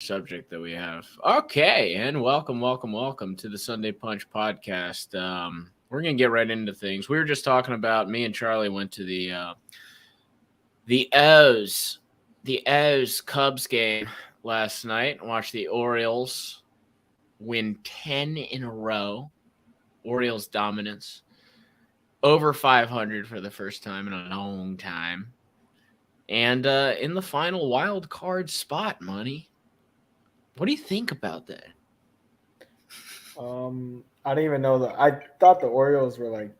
subject that we have. Okay, and welcome to the Sunday Punch podcast. We're gonna get right into things. We were just talking about me and Charlie went to the O's Cubs game last night. Watched the Orioles win 10 in a row. Orioles dominance over 500 for the first time in a long time, and in the final wild card spot, money. What do you think about that? I didn't even know that. I thought the Orioles were like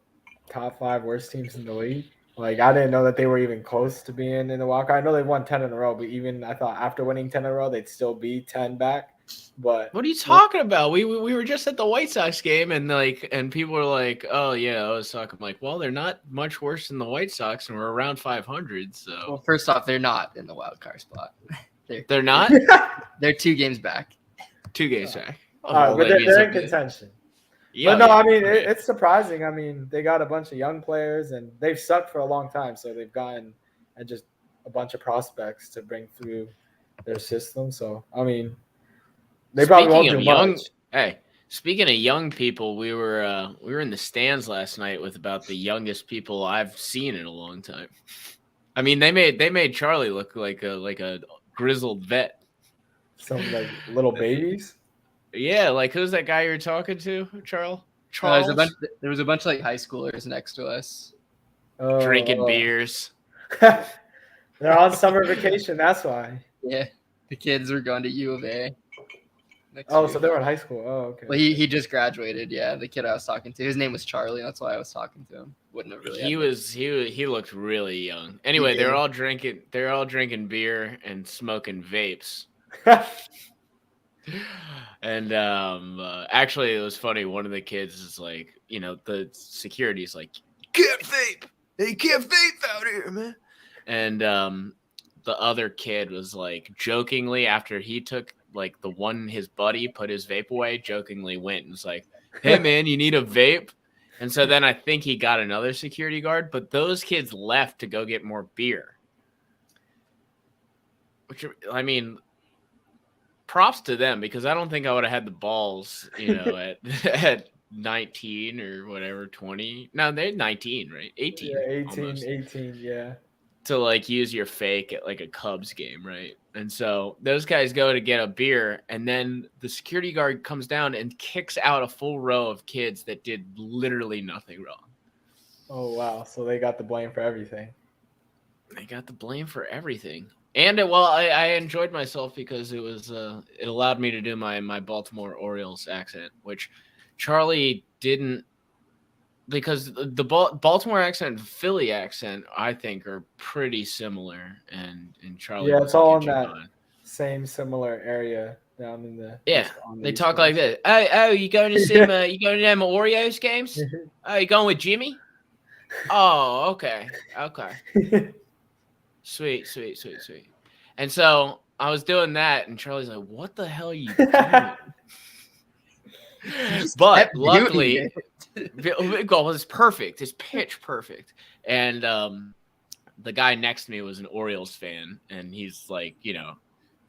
top 5 worst teams in the league. Like I didn't know that they were even close to being in the wild card. I know they won 10 in a row, but even I thought after winning 10 in a row, they'd still be 10 back. But What are you talking about? We were just at the White Sox game, and people were like, "Oh yeah, I was talking." I'm like, well, they're not much worse than the White Sox, and we're around 500. So, well, first off, they're not in the wild card spot. They're not. They're 2 games back. 2 games back. but they're in contention. Yeah, but no, yeah, I mean right. it's surprising. I mean they got a bunch of young players, and they've sucked for a long time, so they've gotten and just a bunch of prospects to bring through their system. So I mean, they probably won't do much. Hey, speaking of young people, we were in the stands last night with about the youngest people I've seen in a long time. I mean, they made Charlie look like a grizzled vet. Some like little babies. Yeah, like who's that guy you're talking to, Charles? There was a bunch of like high schoolers next to us. Drinking beers. They're on summer vacation. That's why. Yeah, the kids were going to U of A. So they were in high school. Oh, okay. Well, he just graduated. Yeah, the kid I was talking to, his name was Charlie. That's why I was talking to him. Wouldn't have really. He looked really young. Anyway, they're all drinking beer and smoking vapes. And actually, it was funny. One of the kids is like, the security's like, can't vape. They can't vape out here, man. And the other kid was like, jokingly, after he took like the one his buddy put his vape away, jokingly went and was like, hey man, you need a vape? And so then I think he got another security guard, but those kids left to go get more beer. Which, I mean, props to them, because I don't think I would have had the balls, at 19 or whatever, 20. No, they're 19, right? 18. Yeah, 18, yeah. To like use your fake at like a Cubs game, right? And so those guys go to get a beer, and then the security guard comes down and kicks out a full row of kids that did literally nothing wrong. Oh, wow. So they got the blame for everything. They got the blame for everything. And I enjoyed myself because it was it allowed me to do my Baltimore Orioles accent, which Charlie didn't, because the Baltimore accent and Philly accent, I think, are pretty similar, and Charlie. Yeah, it's all in that same similar area down in the. Yeah, they talk like that. Oh, you going to see you going to them Orioles games? Oh, you going with Jimmy? Oh, okay. Sweet. And so I was doing that, and Charlie's like, what the hell are you doing? But luckily, it's perfect. It's pitch perfect. And the guy next to me was an Orioles fan, and he's like,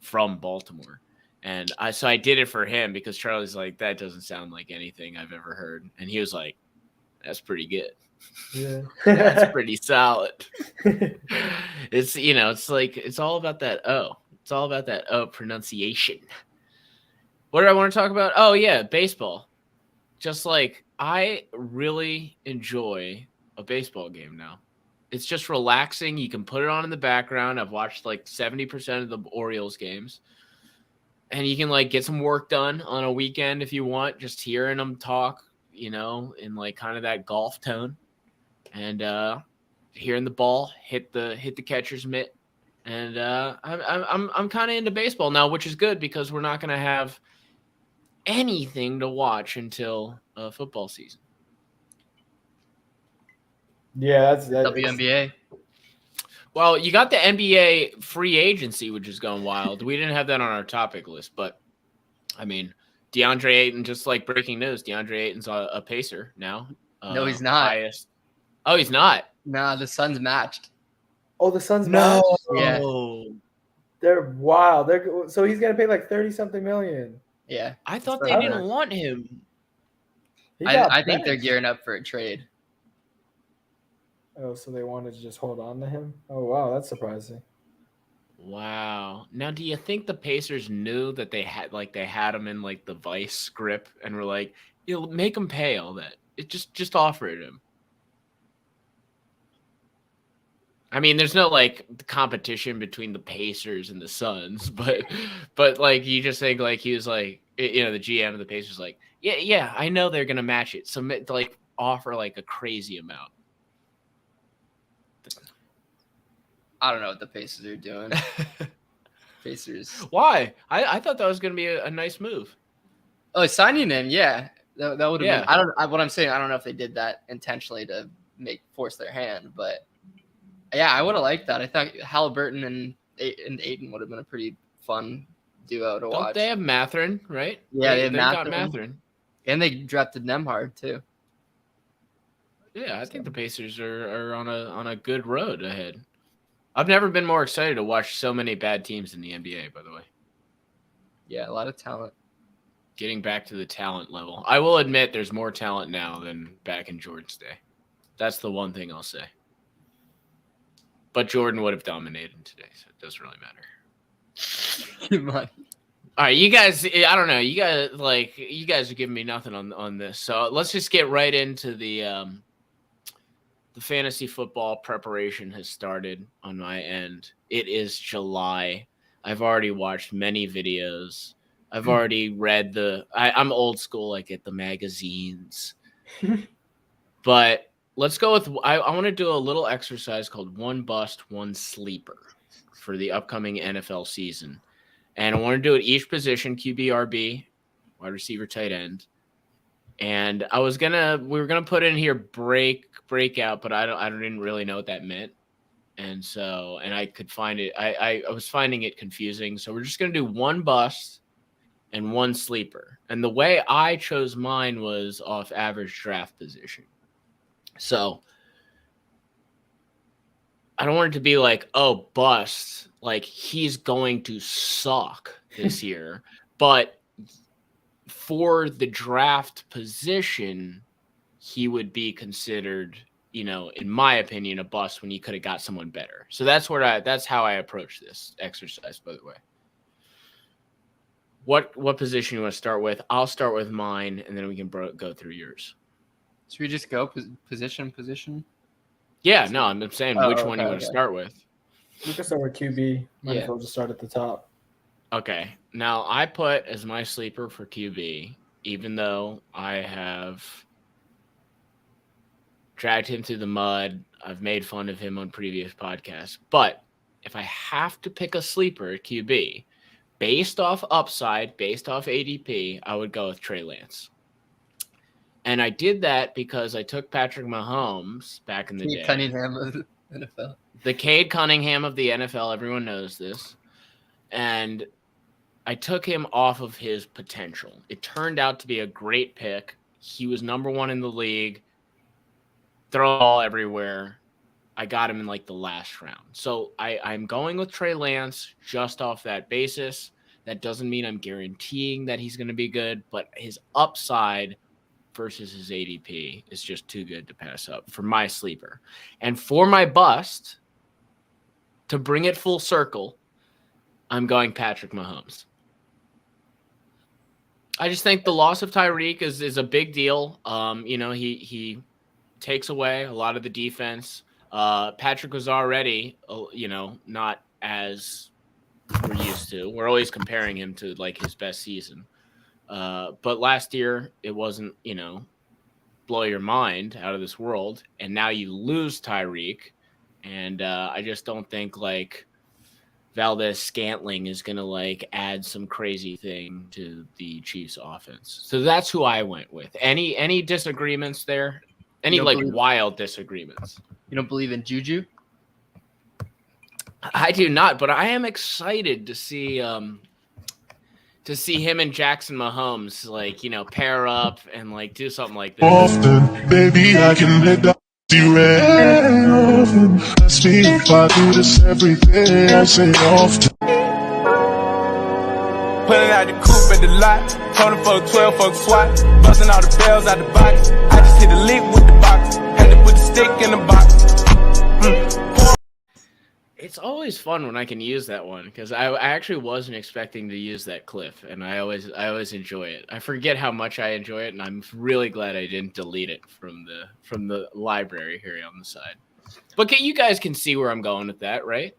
from Baltimore. And so I did it for him, because Charlie's like, that doesn't sound like anything I've ever heard. And he was like, that's pretty good. Yeah. That's pretty solid. It's it's like, it's all about that O. It's all about that O pronunciation. What did I want to talk about? Oh yeah, baseball. Just like, I really enjoy a baseball game now. It's just relaxing. You can put it on in the background. I've watched like 70% of the Orioles games. And you can like get some work done on a weekend if you want, just hearing them talk, in like kind of that golf tone. And hearing the ball hit the catcher's mitt, and I'm kind of into baseball now, which is good, because we're not going to have anything to watch until football season. Yeah, that's WNBA. Well, you got the NBA free agency, which is going wild. We didn't have that on our topic list, but I mean, DeAndre Ayton, just like breaking news, DeAndre Ayton's a Pacer now. No, he's not. Oh, he's not. Nah, the Suns matched. Oh, the Suns matched? Yeah. They're wild. So he's gonna pay like 30-something million. Yeah. I thought That's they what didn't it is. want him. He got I think they're benched. gearing up for a trade. Oh, so they wanted to just hold on to him? Oh wow, that's surprising. Wow. Now, do you think the Pacers knew that they had him in like the vice grip and were like, "You'll make him pay all that. It just offer it him." I mean, there's no like competition between the Pacers and the Suns, but like you just think like he was like, the GM of the Pacers like, yeah, I know they're gonna match it, so like offer like a crazy amount. I don't know what the Pacers are doing. Pacers. Why? I thought that was gonna be a nice move. Oh, signing him, yeah. That would have Yeah. been. What I'm saying, I don't know if they did that intentionally to force their hand, but yeah, I would have liked that. I thought Halliburton and Ayton would have been a pretty fun duo to watch. Don't they have Mathurin, right? Yeah, they got Mathurin. And they drafted Nemhard too. Yeah, I think the Pacers are on a good road ahead. I've never been more excited to watch so many bad teams in the NBA, by the way. Yeah, a lot of talent. Getting back to the talent level. I will admit there's more talent now than back in Jordan's day. That's the one thing I'll say. But Jordan would have dominated today, so it doesn't really matter. All right, you guys, I don't know. You guys are giving me nothing on this. So let's just get right into the fantasy football preparation has started on my end. It is July. I've already watched many videos. I've already read I'm old school. I get the magazines. But let's go with, I want to do a little exercise called one bust, one sleeper for the upcoming NFL season. And I want to do it each position, QB, RB, wide receiver, tight end. And we were gonna put in here breakout, but I didn't really know what that meant. And I could find it. I was finding it confusing. So we're just gonna do one bust and one sleeper. And the way I chose mine was off average draft position. So I don't want it to be like, oh, bust, like he's going to suck this year. But for the draft position, he would be considered, in my opinion, a bust when you could have got someone better. So that's how I approach this exercise, by the way. What position you want to start with? I'll start with mine, and then we can go through yours. Should we just go position? Yeah, no, I'm saying which one you want to start with. We can start with QB. Might as well just start at the top. Okay. Now, I put as my sleeper for QB, even though I have dragged him through the mud. I've made fun of him on previous podcasts. But if I have to pick a sleeper at QB, based off upside, based off ADP, I would go with Trey Lance. And I did that because I took Patrick Mahomes back in the day. Cunningham of the NFL. The Cade Cunningham of the NFL. Everyone knows this. And I took him off of his potential. It turned out to be a great pick. He was number one in the league. Throw the ball everywhere. I got him in like the last round. So I'm going with Trey Lance just off that basis. That doesn't mean I'm guaranteeing that he's going to be good, but his upside versus his ADP is just too good to pass up for my sleeper. And for my bust, to bring it full circle, I'm going Patrick Mahomes. I just think the loss of Tyreek is a big deal. He takes away a lot of the defense. Patrick was already, not as we're used to. We're always comparing him to like his best season. But last year it wasn't, blow your mind out of this world. And now you lose Tyreek. And I just don't think like Valdez-Scantling is going to like add some crazy thing to the Chiefs offense. So that's who I went with. Any disagreements there? Any wild disagreements? You don't believe in Juju? I do not, but I am excited to see him and Jackson Mahomes pair up and like do something like this. Often, baby, I can let that often. Ask me if I do this every day. I say often. out the coupe at the lot. Told him fuck 12, fuck SWAT. Busting all the bells out the box. I just hit a lick with the box. Had to put the stick in the box. It's always fun when I can use that one because I actually wasn't expecting to use that cliff, and I always enjoy it. I forget how much I enjoy it, and I'm really glad I didn't delete it from the library here on the side. But you guys can see where I'm going with that, right?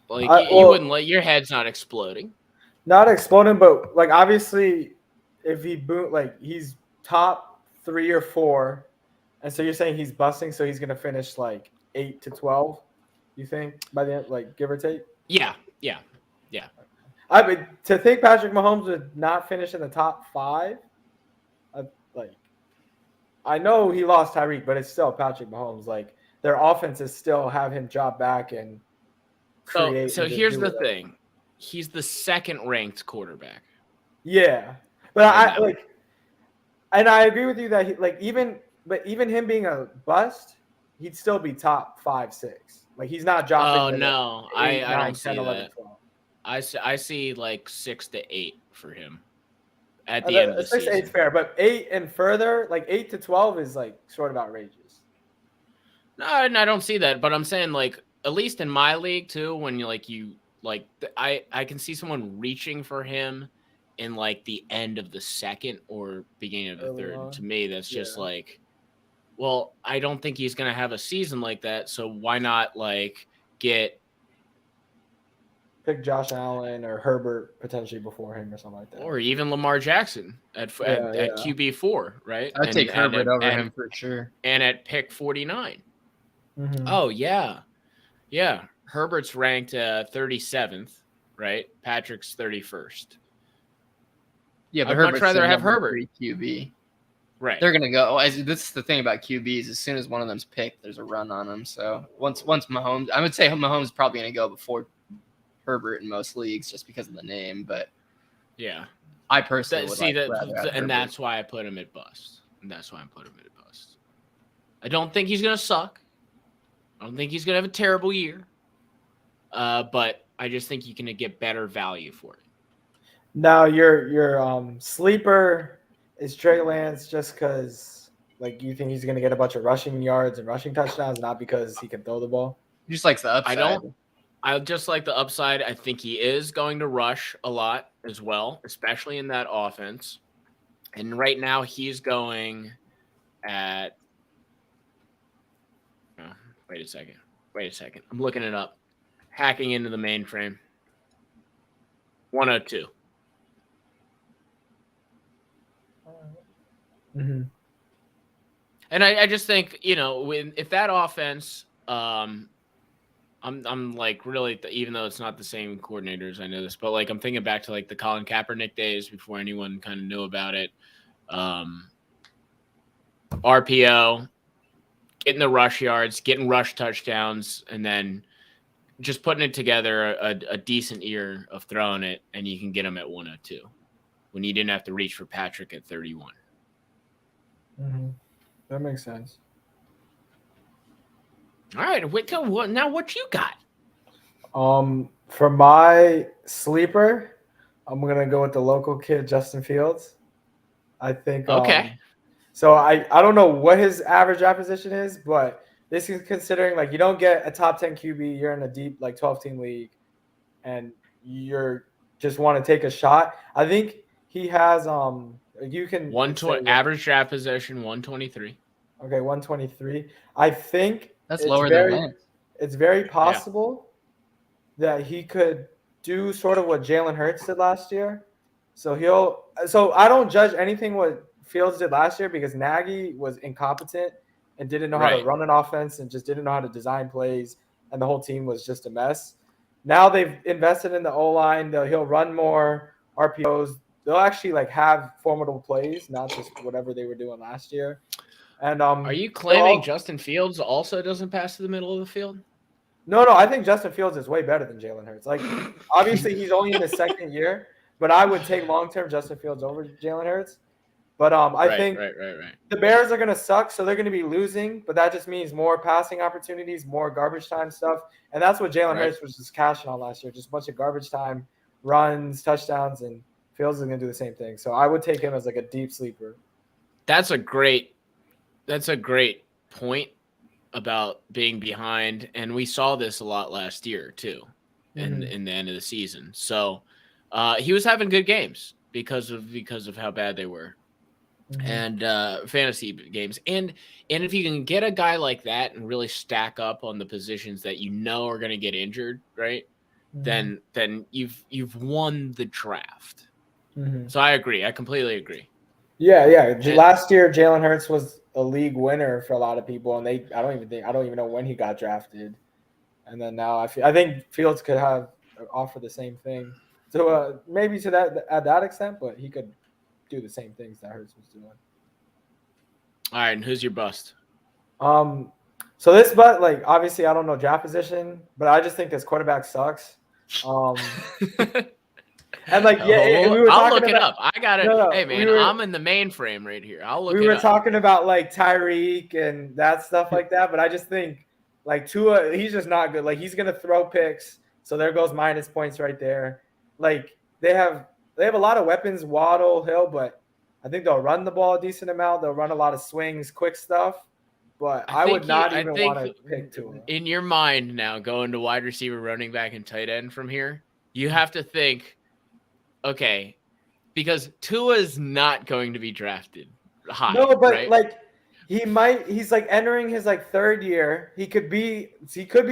Like you wouldn't let your head's not exploding. Not exploding, but like obviously, if he's top 3 or 4, and so you're saying he's busting, so he's gonna finish like 8 to 12. You think by the end, like give or take? Yeah. I mean, to think Patrick Mahomes would not finish in the top 5, I know he lost Tyreek, but it's still Patrick Mahomes. Like their offenses still have him drop back and create. So here's the thing: he's the second ranked quarterback. Yeah, but and I agree with you that even him being a bust, he'd still be top 5, 6. Like he's not dropping. Oh no, 8, 9, I don't 10, see 11, that. 12. I see like 6 to 8 for him at the end of the 6 to 8 season. is fair, but 8 and further, like 8 to 12 is like sort of outrageous. No, and I don't see that, but I'm saying like at least in my league too, when I can see someone reaching for him in like the end of the second or beginning of the Early third. on. To me, that's just like, well, I don't think he's gonna have a season like that, so why not like pick Josh Allen or Herbert potentially before him or something like that. or even Lamar Jackson at QB4, right? I'd take Herbert over him for sure. And at pick 49. Mm-hmm. Oh, yeah. Yeah. Herbert's ranked 37th, right? Patrick's 31st. Yeah, but I'd Herbert's much rather have number Herbert. 3 QB. Right. They're gonna go. This is the thing about QBs. As soon as one of them's picked, there's a run on them. So once Mahomes, I would say Mahomes is probably gonna go before Herbert in most leagues just because of the name. But yeah, I personally would and that's why I put him at bust. And that's why I put him at bust. I don't think he's gonna suck. I don't think he's gonna have a terrible year. But I just think you can get better value for it. Now your sleeper is Trey Lance just because like you think he's gonna get a bunch of rushing yards and rushing touchdowns, not because he can throw the ball. He just likes the upside. I just like the upside. I think he is going to rush a lot as well, especially in that offense. And right now he's going at wait a second. I'm looking it up. Hacking into the mainframe. 102. Mm-hmm. And I just think, if that offense, I'm like really, even though it's not the same coordinators, I know this, but like I'm thinking back to like the Colin Kaepernick days before anyone kind of knew about it. RPO, getting the rush yards, getting rush touchdowns, and then just putting it together a decent year of throwing it, and you can get them at 102 when you didn't have to reach for Patrick at 31. Mm-hmm. That makes sense. All right, now what you got? For my sleeper, I'm gonna go with the local kid, Justin Fields. I think. Okay. So I don't know what his average draft position is, but this is considering like you don't get a top 10 QB, you're in a deep like 12-team league, and you're just want to take a shot. I think he has you can average draft position 123. Okay, 123. I think that's lower than Lance. It's very possible that he could do sort of what Jalen Hurts did last year. So I don't judge anything what Fields did last year because Nagy was incompetent and didn't know how to run an offense and just didn't know how to design plays, and the whole team was just a mess. Now they've invested in the O-line. He'll run more RPOs. They'll actually like have formidable plays, not just whatever they were doing last year. And are you claiming Justin Fields also doesn't pass to the middle of the field? No. I think Justin Fields is way better than Jalen Hurts. Like, obviously he's only in his second year, but I would take long-term Justin Fields over Jalen Hurts. But I think the Bears are going to suck, so they're going to be losing. But that just means more passing opportunities, more garbage time stuff, and that's what Jalen Hurts was just cashing on last year. Just a bunch of garbage time runs, touchdowns, and Fields is going to do the same thing. So I would take him as like a deep sleeper. That's a great point about being behind, and we saw this a lot last year too, in the end of the season. So he was having good games because of how bad they were, and fantasy games. And if you can get a guy like that and really stack up on the positions that you know are going to get injured, right? Then you've won the draft. So I agree. I completely agree. Yeah. Last year, Jalen Hurts was a league winner for a lot of people, and I don't even know when he got drafted. And then now I think Fields could offer the same thing. So maybe to that extent, but he could do the same things that Hurts was doing. All right, and who's your bust? So this, but like obviously I don't know draft position, but I just think this quarterback sucks. And like I'll look it up. I got it. No, hey man, I'm in the mainframe right here. I'll look it up. We were talking about like Tyreek and that stuff like that, but I just think like Tua, he's just not good. Like he's gonna throw picks, so there goes minus points right there. Like they have a lot of weapons, Waddle, Hill, but I think they'll run the ball a decent amount. They'll run a lot of swings, quick stuff. But I would not even want to pick Tua. In your mind now, going to wide receiver, running back, and tight end from here, you have to think, okay, because Tua is not going to be drafted high. No, but right? like he's like entering his like third year. He could be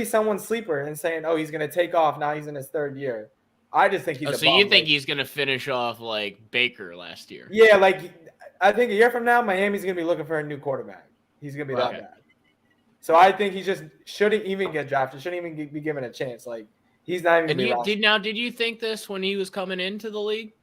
someone's sleeper and saying, oh, he's gonna take off. Now he's in his third year. I just think he's so you think he's gonna finish off like Baker last year? Yeah, like I think a year from now, Miami's gonna be looking for a new quarterback. He's gonna be that bad. So I think he just shouldn't even get drafted. Shouldn't even be given a chance. Like he's not even. And did you think this when he was coming into the league?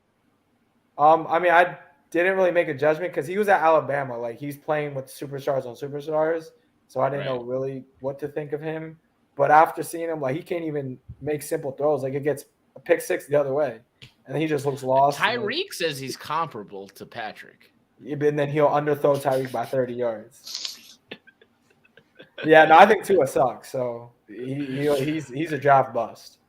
I mean, I didn't really make a judgment because he was at Alabama. Like he's playing with superstars on superstars, so I didn't know really what to think of him. But after seeing him, like he can't even make simple throws. Like it gets a pick six the other way, and he just looks lost. Tyreek says he's comparable to Patrick. And then he'll underthrow Tyreek by 30 yards. Yeah, no, I think Tua sucks. So he's a draft bust.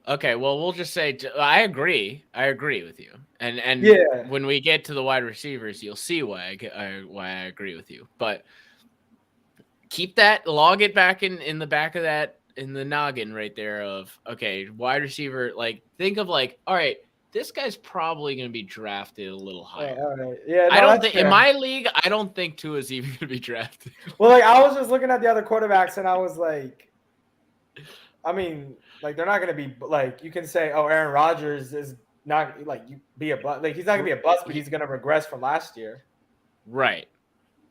Okay, well, we'll just say I agree. I agree with you. And when we get to the wide receivers, you'll see why I agree with you. But log it back in the back of that, in the noggin right there of, okay, wide receiver, like think of like, all right, this guy's probably going to be drafted a little higher. Right. Yeah, no, I don't think in my league, I don't think Tua is even going to be drafted. Well, like I was just looking at the other quarterbacks, and I was like, I mean, like they're not going to be like you can say, oh, Aaron Rodgers is not like you be a bust. Like he's not going to be a bust, but he's going to regress from last year. Right.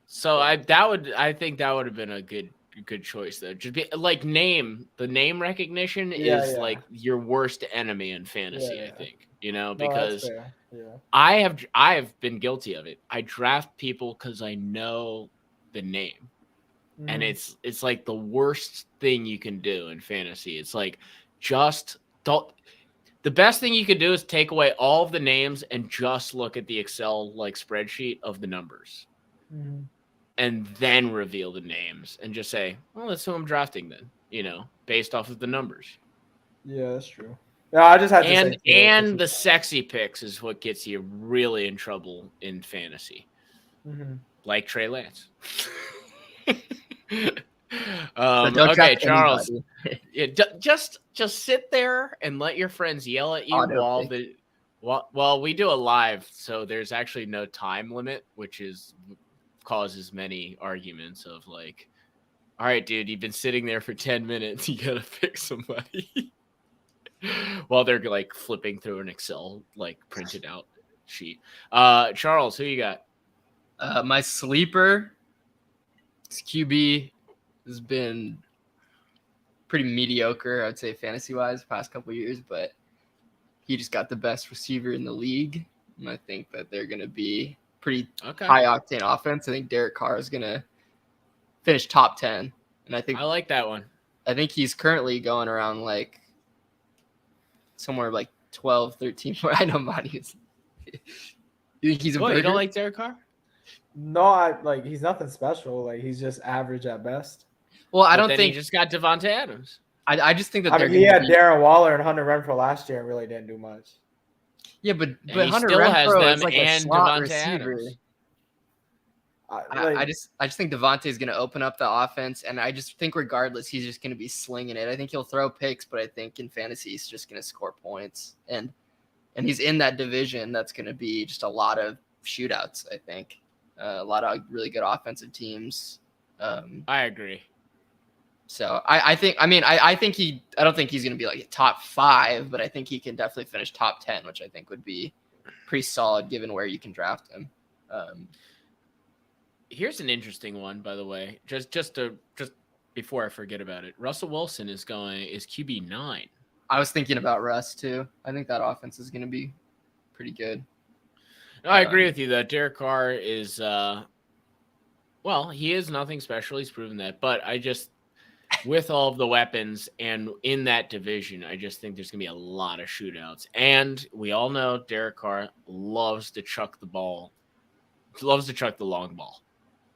So I think that would have been a good choice though. Just be like the name recognition is like your worst enemy in fantasy. I think. You know, because I have been guilty of it. I draft people because I know the name, and it's like the worst thing you can do in fantasy. It's like just don't. The best thing you could do is take away all of the names and just look at the Excel like spreadsheet of the numbers, and then reveal the names and just say, "Well, that's who I'm drafting." Then based off of the numbers. Yeah, that's true. No, I just had to say and the sexy picks is what gets you really in trouble in fantasy, like Trey Lance. Okay, Charles. Just sit there and let your friends yell at you while we do a live. So there's actually no time limit, which causes many arguments of like, all right, dude, you've been sitting there for 10 minutes. You gotta pick somebody. While they're like flipping through an Excel like printed out sheet. Charles, who you got? My sleeper, this QB has been pretty mediocre, I'd say fantasy wise, the past couple of years, but he just got the best receiver in the league. And I think that they're gonna be pretty high octane offense. I think Derek Carr is gonna finish top 10. And I like that one. I think he's currently going around like somewhere like 12, 13. I know Monty's. You think he's a burger? You don't like Derek Carr? No, he's nothing special. Like he's just average at best. Well, I don't think he just got Devontae Adams. I just think that I they're mean, he going had to be. Darren Waller and Hunter Renfrow last year and really didn't do much. Yeah, but he Hunter still has Renfrow them is like a and slot Devontae receiver. Adams. I just think Devontae is going to open up the offense, and I just think regardless, he's just going to be slinging it. I think he'll throw picks, but I think in fantasy he's just going to score points, and he's in that division that's going to be just a lot of shootouts. I think a lot of really good offensive teams. I agree. So I think I don't think he's going to be like a top 5, but I think he can definitely finish top 10, which I think would be pretty solid given where you can draft him. Here's an interesting one, by the way. Just before I forget about it, Russell Wilson is QB9. I was thinking about Russ too. I think that offense is going to be pretty good. No, I agree with you though. Derek Carr is he is nothing special. He's proven that, but I just with all of the weapons and in that division, I just think there's going to be a lot of shootouts. And we all know Derek Carr loves to chuck the ball. He loves to chuck the long ball.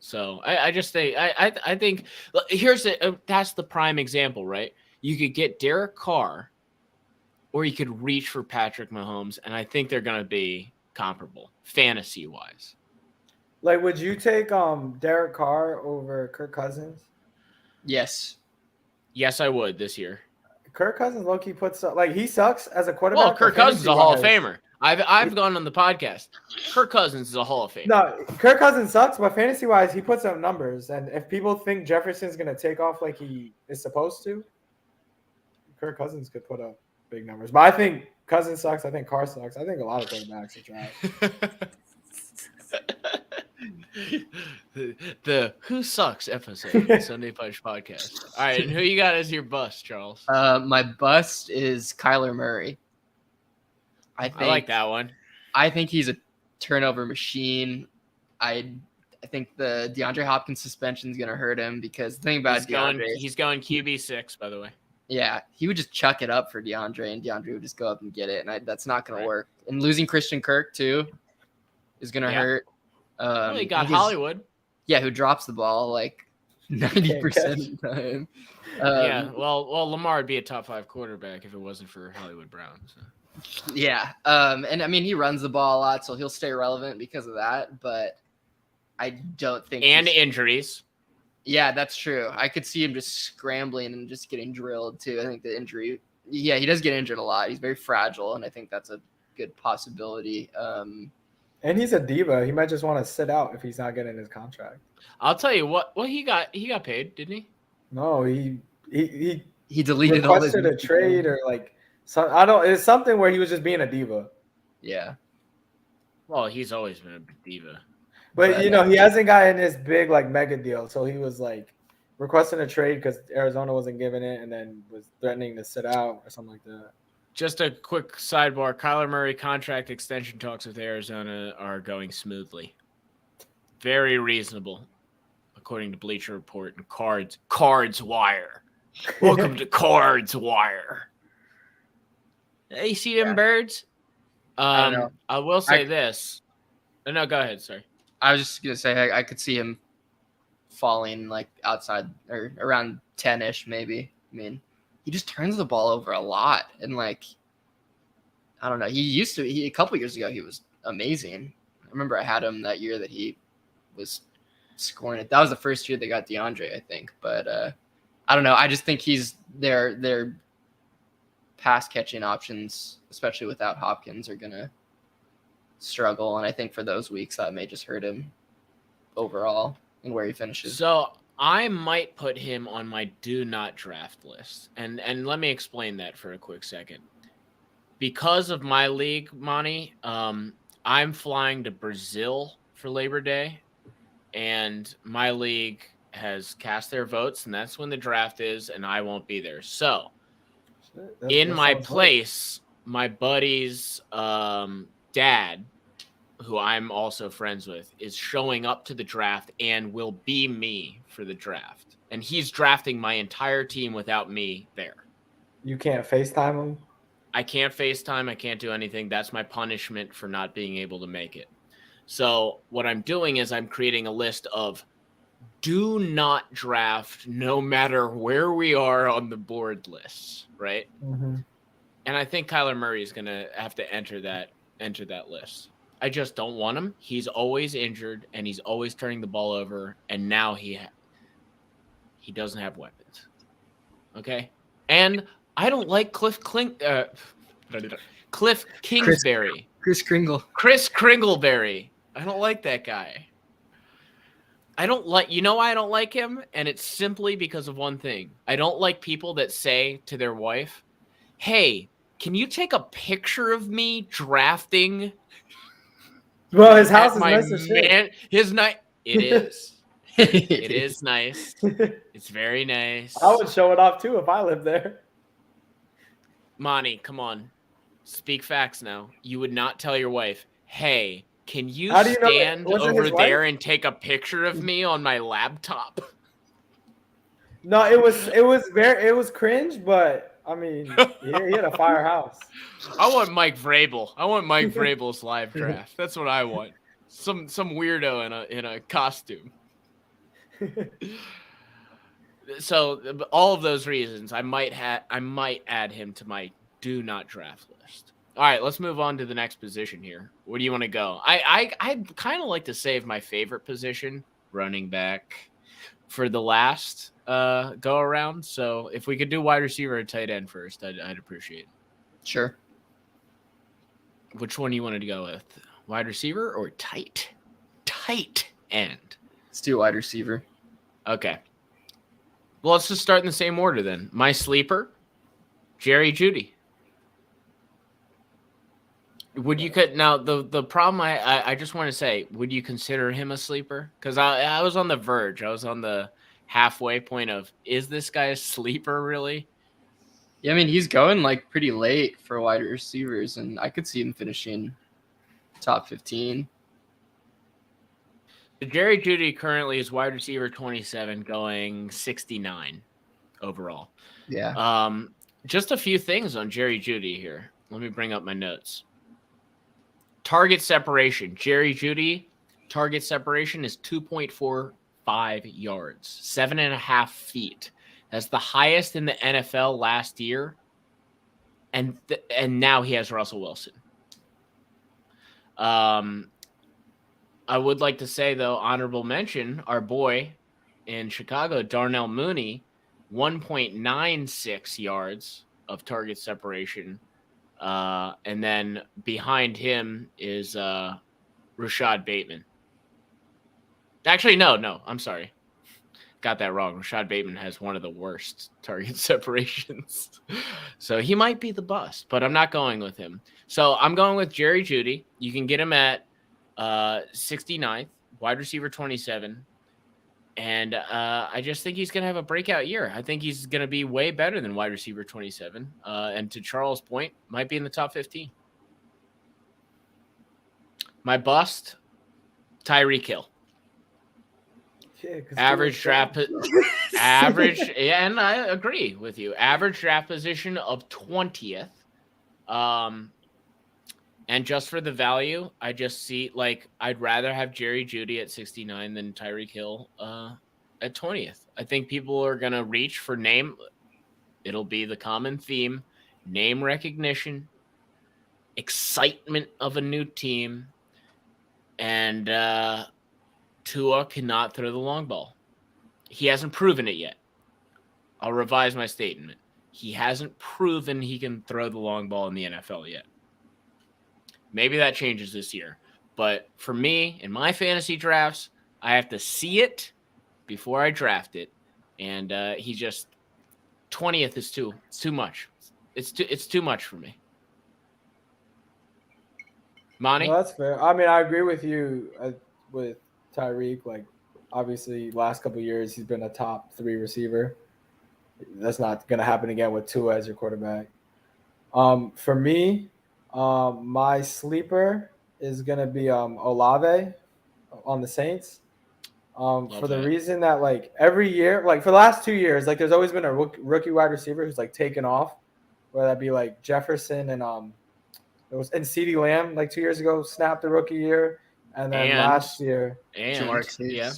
So I just think I think that's the prime example, right? You could get Derek Carr, or you could reach for Patrick Mahomes, and I think they're going to be comparable fantasy wise. Like, would you take Derek Carr over Kirk Cousins? Yes, I would this year. Kirk Cousins low-key puts up, like, he sucks as a quarterback. Well, Kirk Cousins is a Hall of Famer. I've gone on the podcast. Kirk Cousins is a Hall of Famer. No, Kirk Cousins sucks, but fantasy-wise, he puts up numbers. And if people think Jefferson's going to take off like he is supposed to, Kirk Cousins could put up big numbers. But I think Cousins sucks. I think Carr sucks. I think a lot of quarterbacks are trash. the Who Sucks episode of the Sunday Punch podcast. All right, and who you got as your bust, Charles? My bust is Kyler Murray. I like that one. I think he's a turnover machine. I think the DeAndre Hopkins suspension is going to hurt him because the thing about he's going QB6, by the way. Yeah, he would just chuck it up for DeAndre, and DeAndre would just go up and get it, and that's not going to work. And losing Christian Kirk too is going to hurt. He got Hollywood. Yeah, who drops the ball like 90% of the time. Well, Lamar would be a top 5 quarterback if it wasn't for Hollywood Brown. So. Yeah, and I mean he runs the ball a lot, so he'll stay relevant because of that. But I don't think injuries. Yeah, that's true. I could see him just scrambling and just getting drilled too. I think the injury. Yeah, he does get injured a lot. He's very fragile, and I think that's a good possibility. And he's a diva. He might just want to sit out if he's not getting his contract. I'll tell you what. Well, he got paid, didn't he? No, he deleted all his requested a trade or like. So I don't. It's something where he was just being a diva. Yeah. Well, he's always been a diva. But he hasn't gotten this big like mega deal. So he was like requesting a trade because Arizona wasn't giving it, and then was threatening to sit out or something like that. Just a quick sidebar: Kyler Murray contract extension talks with Arizona are going smoothly. Very reasonable, according to Bleacher Report and Cards Wire. Welcome to Cards Wire. Hey, you see them birds? I will say this. No, go ahead. Sorry. I was just gonna say I could see him falling like outside or around 10-ish, maybe. I mean, he just turns the ball over a lot, and like I don't know. A couple years ago he was amazing. I remember I had him that year that he was scoring it. That was the first year they got DeAndre, I think. But I don't know. I just think he's their pass catching options, especially without Hopkins, are gonna struggle, and I think for those weeks that may just hurt him overall and where he finishes. So I might put him on my do not draft list, and let me explain that for a quick second. Because of my league, Monty, I'm flying to Brazil for Labor Day, and my league has cast their votes, and that's when the draft is, and I won't be there. So in my place, my buddy's dad, who I'm also friends with, is showing up to the draft and will be me for the draft. And he's drafting my entire team without me there. You can't FaceTime him? I can't FaceTime. I can't do anything. That's my punishment for not being able to make it. So what I'm doing is I'm creating a list of do not draft no matter where we are on the board lists, right? Mm-hmm. And I think Kyler Murray is going to have to enter that list. I just don't want him. He's always injured and he's always turning the ball over, and now he doesn't have weapons. Okay? And I don't like Cliff Kingsbury. Chris Kringle. Chris Kringleberry. I don't like that guy. I don't like, you know why I don't like him? And it's simply because of one thing. I don't like people that say to their wife, hey, can you take a picture of me drafting? Well, his house is my nice as shit. man? His night. It is. It is nice. It's very nice. I would show it off too if I lived there. Monty, come on. Speak facts now. You would not tell your wife, hey, can you How do you know that- stand was it over his there wife? and take a picture of me on my laptop? No, it was cringe, but I mean, he had a firehouse. I want Mike Vrabel. I want Mike Vrabel's live draft. That's what I want. Some weirdo in a costume. So all of those reasons, I might add him to my do not draft list. All right, let's move on to the next position here. Where do you want to go? I'd kind of like to save my favorite position, running back, for the last go around. So if we could do wide receiver or tight end first, I'd appreciate it. Sure. Which one do you wanted to go with? Wide receiver or tight end? Let's do wide receiver. Okay. Well, let's just start in the same order then. My sleeper, Jerry Jeudy. Would you could now the problem I just want to say, would you consider him a sleeper? Because I was on the verge. I was on the halfway point of, is this guy a sleeper really? Yeah, I mean, he's going like pretty late for wide receivers, and I could see him finishing top 15. Jerry Jeudy currently is wide receiver 27, going 69 overall. Yeah. Just a few things on Jerry Jeudy here. Let me bring up my notes. Target separation. Jerry Jeudy, target separation is 2.45 yards, 7.5 feet. That's the highest in the NFL last year. And now he has Russell Wilson. I would like to say, though, honorable mention, our boy in Chicago, Darnell Mooney, 1.96 yards of target separation. And then behind him is Rashad Bateman. Actually, no, I'm sorry. Got that wrong. Rashad Bateman has one of the worst target separations. So he might be the bust, but I'm not going with him. So I'm going with Jerry Jeudy. You can get him at 69th, wide receiver 27. And I just think he's going to have a breakout year. I think he's going to be way better than wide receiver 27. And to Charles' point, might be in the top 15. My bust, Tyreek Hill. Yeah, Average draft, average, yeah, and I agree with you. Average draft position of 20th. And just for the value, I just see, like, I'd rather have Jerry Jeudy at 69 than Tyreek Hill at 20th. I think people are going to reach for name. It'll be the common theme, name recognition, excitement of a new team, and Tua cannot throw the long ball. He hasn't proven it yet. I'll revise my statement. He hasn't proven he can throw the long ball in the NFL yet. Maybe that changes this year. But for me, in my fantasy drafts, I have to see it before I draft it. And he just 20th is too much. It's too much for me. Monty? Well, that's fair. I mean, I agree with you with Tyreek. Like, obviously, last couple of years, he's been a top 3 receiver. That's not going to happen again with Tua as your quarterback. For me, my sleeper is going to be Olave on the Saints. For the reason that, like, every year, like, for the last 2 years, like, there's always been a rookie wide receiver who's, like, taken off, whether that be, like, Jefferson and CeeDee Lamb, like, 2 years ago, snapped the rookie year. And then last year, and Jamar Chase. yeah.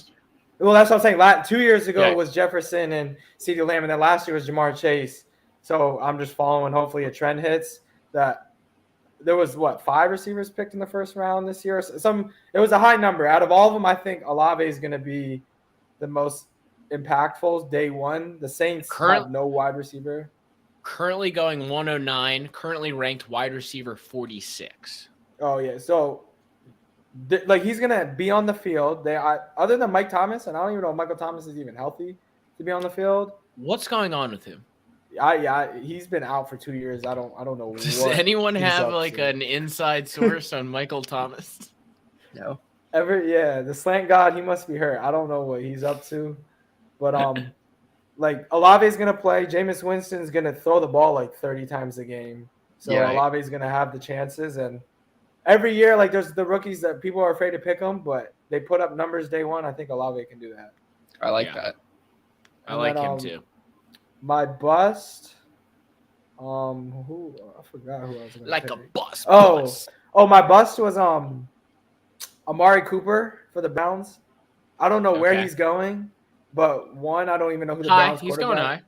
Well, that's what I'm saying. 2 years ago Yeah. was Jefferson and CeeDee Lamb, and then last year was Jamar Chase. So I'm just following. Hopefully, a trend hits. That there was 5 receivers picked in the first round this year. It was a high number. Out of all of them, I think Olave is going to be the most impactful day one. The Saints have no wide receiver. Currently going 109. Currently ranked wide receiver 46. Oh yeah, so he's gonna be on the field. Other than Mike Thomas, and I don't even know if Michael Thomas is even healthy to be on the field. What's going on with him? He's been out for 2 years. I don't know. Does anyone have like to. an inside source on Michael Thomas? No. The slant god, he must be hurt. I don't know what he's up to, but Olave's gonna play. Jameis Winston's gonna throw the ball like 30 times a game, so Olave's gonna have the chances. And every year, there's the rookies that people are afraid to pick them, but they put up numbers day one. I think Olave can do that. I like that. I like him too. My bust. I forgot who I was gonna pick. A bust. Oh, my bust was Amari Cooper for the Browns. I don't know where he's going, but one, I don't even know who the Browns quarterback. He's going high.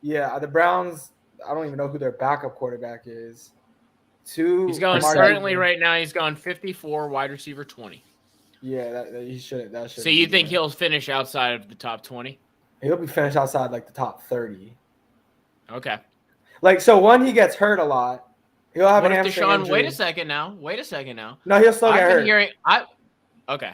Yeah, the Browns. I don't even know who their backup quarterback is. 2. He's going currently right now. He's gone 54, wide receiver 20. Yeah, he should. That should. So you think he'll finish outside of the top 20? He'll be finished outside the top 30. Okay. So one, he gets hurt a lot. He'll have an hamstring injury. Wait a second now. No, he'll still get hurt. Okay.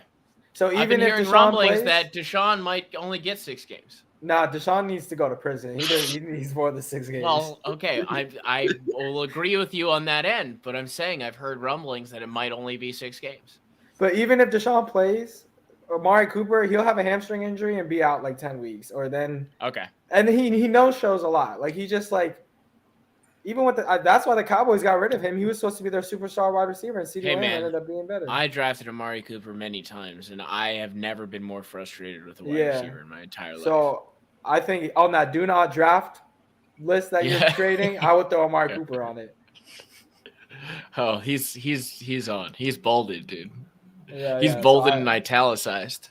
So even I've been if hearing Deshaun rumblings plays, that Deshaun might only get 6 games. Nah, Deshaun needs to go to prison. He needs more than 6 games. Well, okay, I will agree with you on that end, but I'm saying I've heard rumblings that it might only be 6 games. But even if Deshaun plays, Amari Cooper, he'll have a hamstring injury and be out 10 weeks, or then. Okay. And he no-shows a lot. He just even with that's why the Cowboys got rid of him. He was supposed to be their superstar wide receiver, and CeeDee Lamb ended up being better. I drafted Amari Cooper many times, and I have never been more frustrated with a wide receiver in my entire life. So I think on that do not draft list that you're creating, I would throw Amari Cooper on it. Oh, he's on. He's bolded, dude. Yeah, he's bolded and italicized.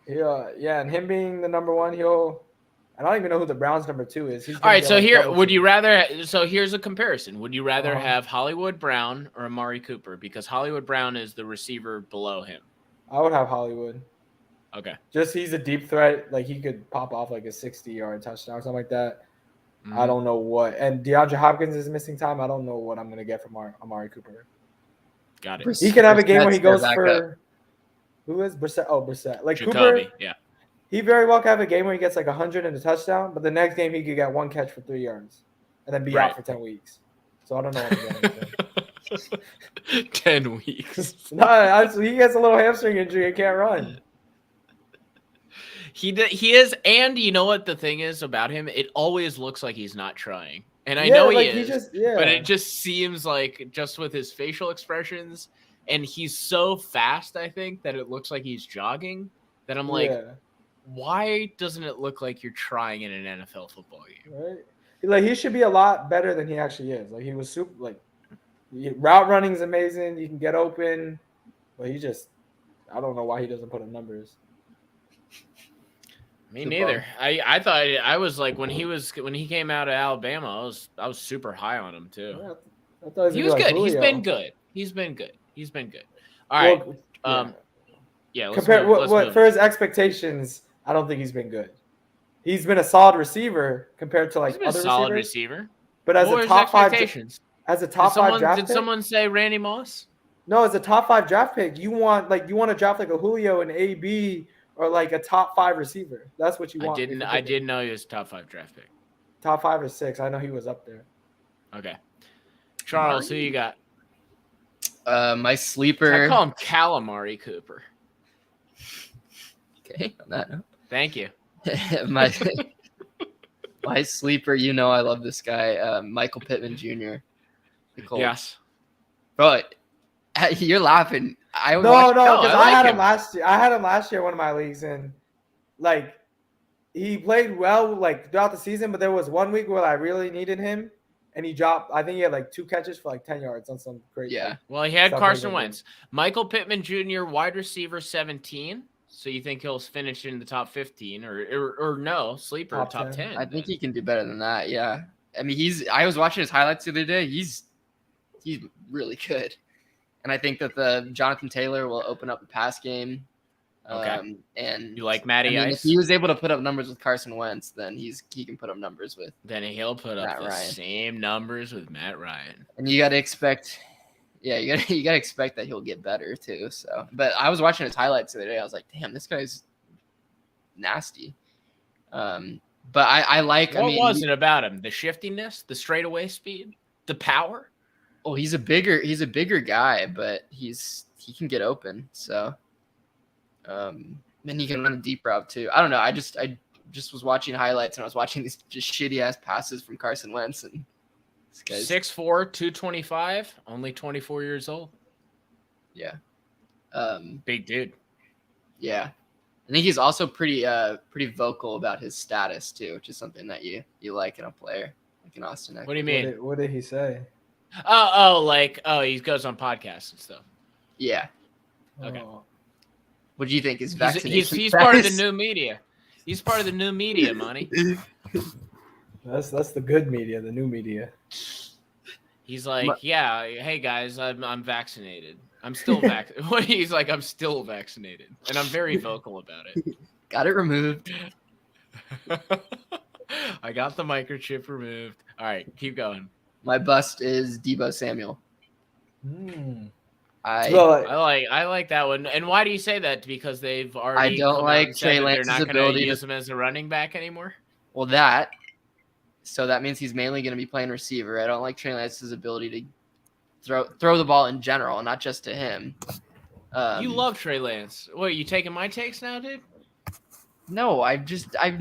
Yeah, and him being the number one, I don't even know who the Browns number 2 is. All right, so here's a comparison. Would you rather have Hollywood Brown or Amari Cooper? Because Hollywood Brown is the receiver below him. I would have Hollywood. Okay. Just he's a deep threat. He could pop off a 60-yard touchdown or something like that. Mm-hmm. I don't know what. And DeAndre Hopkins is missing time. I don't know what I'm going to get from Amari Cooper. Got it. He could have a game where he goes for – who is Brissett? Oh, Brissett. Jacoby, Cooper, he very well could have a game where he gets 100 and a touchdown, but the next game he could get 1 catch for 3 yards and then be out for 10 weeks. So I don't know what I'm getting. 10 weeks. No, he gets a little hamstring injury and can't run. He is, and you know what the thing is about him? It always looks like he's not trying. And I know he is, but it just seems like just with his facial expressions, and he's so fast, I think, that it looks like he's jogging, that I'm why doesn't it look like you're trying in an NFL football game? Right. He should be a lot better than he actually is. He was super, route running is amazing. You can get open, but I don't know why he doesn't put up numbers. Me neither. I thought I was when he came out of Alabama, I was super high on him too. Yeah, I thought he was good. Julio. He's been good. All right. Compare what for his expectations. I don't think he's been good. He's been a solid receiver compared to other receivers. Solid receiver. But as a top 5, draft did pick, someone say Randy Moss? No, as a top 5 draft pick, you want to draft a Julio and AB or a top 5 receiver. That's what you want. I didn't know he was a top 5 draft pick. Top 5 or 6. I know he was up there. Okay. Charles, who you got? My sleeper. I call him Calamari Cooper. Okay, on that note. Thank you. my sleeper, I love this guy, Michael Pittman Jr. Yes. But you're laughing. No, because I had him last year. I had him last year in one of my leagues, and he played well throughout the season, but there was 1 week where I really needed him, and he dropped. I think he had 2 catches for 10 yards on some great. Yeah. Well, he had Carson Wentz. Michael Pittman Jr., wide receiver 17. So you think he'll finish in the top 15 or no, sleeper Top top 10. 10? I think then? he can do better than that. Yeah. I mean, I was watching his highlights the other day. He's really good. And I think that the Jonathan Taylor will open up the pass game. Okay. And You like Matty I mean, Ice? if he was able to put up numbers with Carson Wentz, then he can put up numbers with. Then he'll put up Matt the Ryan. same numbers with Matt Ryan. And you got to expect, you got to expect that he'll get better too. So, but I was watching his highlights the other day. I was like, damn, this guy's nasty. But I like. What I mean, was it about him? The shiftiness, the straightaway speed, the power. Oh, he's a bigger guy, but he can get open. So, and he can run a deep route too. I don't know. I just was watching highlights and I was watching these just shitty ass passes from Carson Wentz and this guy's 6'4", 225, only 24 years old. yeah. Big dude. Yeah. I think he's also pretty vocal about his status too, which is something that you like in a player like in Austin Eckler. What do you mean? What did he say? He goes on podcasts and stuff. Yeah. Okay. Oh. What do you think is vaccination? He's part of the new media. He's part of the new media, money. That's the good media, the new media. He's like, yeah, hey guys, I'm vaccinated. I'm still vaccinated. He's like, I'm still vaccinated, and I'm very vocal about it. Got it removed. I got the microchip removed. All right, keep going. My bust is Deebo Samuel. I like that one. And why do you say that? Because they've already. I don't like Trey Lance's they're not going ability to to use him as a running back anymore. well so that means he's mainly going to be playing receiver. I don't like Trey Lance's ability to throw the ball in general, and not just to him. You love Trey Lance. What, you taking my takes now, dude? No, I've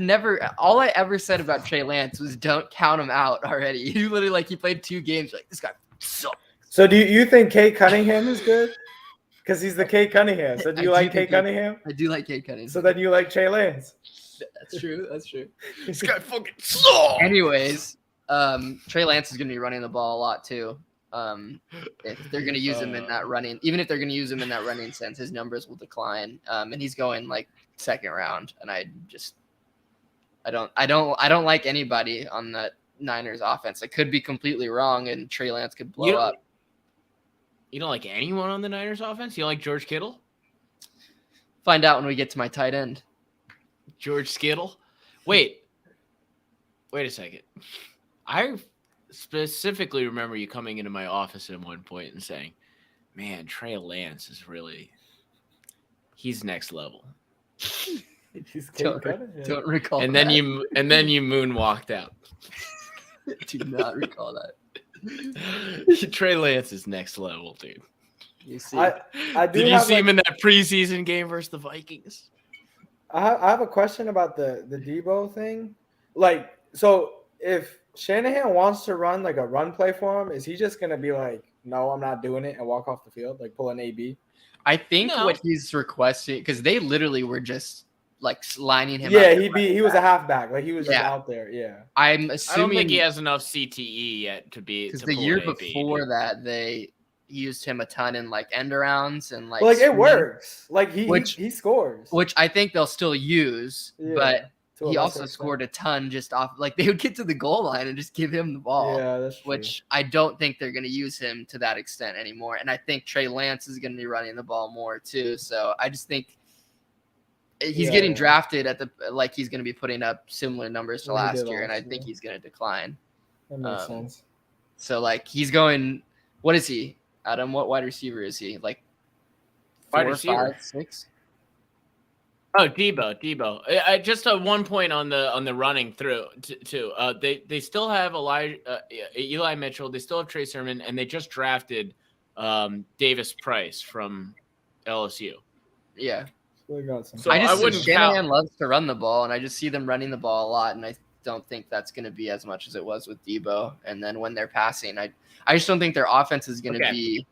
never. All I ever said about Trey Lance was don't count him out already. You literally he played 2 games. Like, this guy sucks. So do you think Kate Cunningham is good? Because he's the Kate Cunningham. So do you like Kate Cunningham? I do like Kate Cunningham. So then you like Trey Lance. That's true. That's true. This guy fucking sucks. Anyways, Trey Lance is going to be running the ball a lot too. If they're going to use him in that running, even if they're going to use him in that running sense, his numbers will decline. And he's going like 2nd round, and I don't like anybody on that Niners offense. I could be completely wrong, and Trey Lance could blow up. You don't like anyone on the Niners offense? You don't like George Kittle? Find out when we get to my tight end. George Skittle? Wait a second. I specifically remember you coming into my office at one point and saying, man, Trey Lance is he's next level. Don't recall. And then you moonwalked out. Do not recall that. Trey Lance is next level, dude. You see, Did you see him in that preseason game versus the Vikings? I have a question about the Deebo thing. Like, so if Shanahan wants to run like a run play for him, is he just gonna be like, no, I'm not doing it, and walk off the field, like pull an AB? I think what he's requesting, because they literally were just like lining him. Yeah, he was a halfback, like he was just out there. Yeah, I'm assuming. I don't think he has enough CTE yet to be. Because the year before that, they used him a ton in like end arounds and like. Well, like it works. Like he scores, which I think they'll still use, but. He also extent. scored a ton just off. Like they would get to the goal line and just give him the ball. Yeah, that's true. Which I don't think they're going to use him to that extent anymore. And I think Trey Lance is going to be running the ball more too. So I just think he's getting drafted at he's going to be putting up similar numbers to last year, and I think he's going to decline. That makes sense. So like he's going. What is he, Adam? What wide receiver is he? Like 4, 5, 6. Oh, Deebo. Just one point on the running through too. They still have Eli Mitchell. They still have Trey Sermon, and they just drafted Davis Price from LSU. Yeah. So I wouldn't. Shanahan loves to run the ball, and I just see them running the ball a lot, and I don't think that's going to be as much as it was with Deebo. And then when they're passing, I just don't think their offense is going to be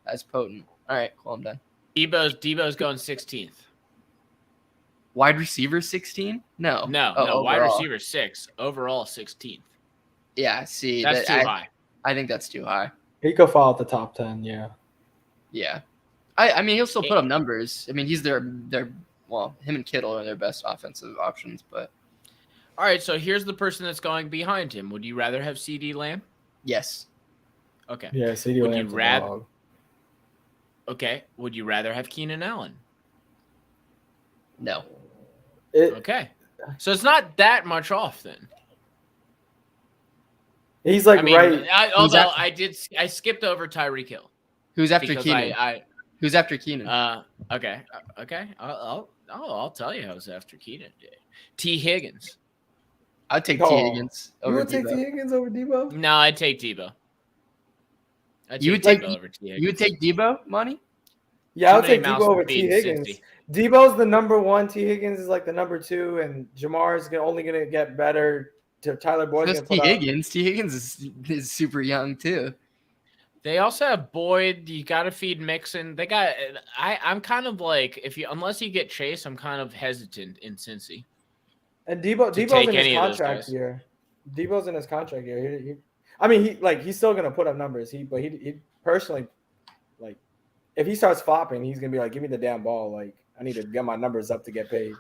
as potent. All right, cool. I'm done. Deebo's going 16th. Wide receiver 16? No. Wide receiver 6. Overall 16th. Yeah, see. That's too high. I think that's too high. He could fall at the top 10, yeah. Yeah. I mean, he'll still put up numbers. I mean, he's their well, him and Kittle are their best offensive options, but All right, so here's the person that's going behind him. Would you rather have CD Lamb? yes. Okay. Yeah, CD Would you Lamb's a rather? dog. Okay. Would you rather have Keenan Allen? No. Okay. So it's not that much off then. He's like I mean, right. although I skipped over Tyreek Hill. Who's after because Keenan? Who's after Keenan? Okay. I'll tell you who's after Keenan. T. Higgins. I'd take Oh, T. Higgins You over would take Debo. T. Higgins over Debo? No, I'd take Debo. You would Debo take over T. Higgins. You would take Debo, Monty? Yeah, Too I'll many take mouths Debo to over feed T. in Higgins. Cincy. Debo's the number 1. T. Higgins is like the number 2, and Jamar's only going to get better. Tyler Boyd's Just going T. to put up. Higgins. T. Higgins is super young too. They also have Boyd. You got to feed Mixon. They got. I'm kind of like unless you get Chase, I'm kind of hesitant in Cincy. And Debo's take in his any of those contract guys. year. Debo's in his contract year. He's still going to put up numbers. He personally, like, if he starts flopping, he's going to be like, give me the damn ball. Like, I need to get my numbers up to get paid.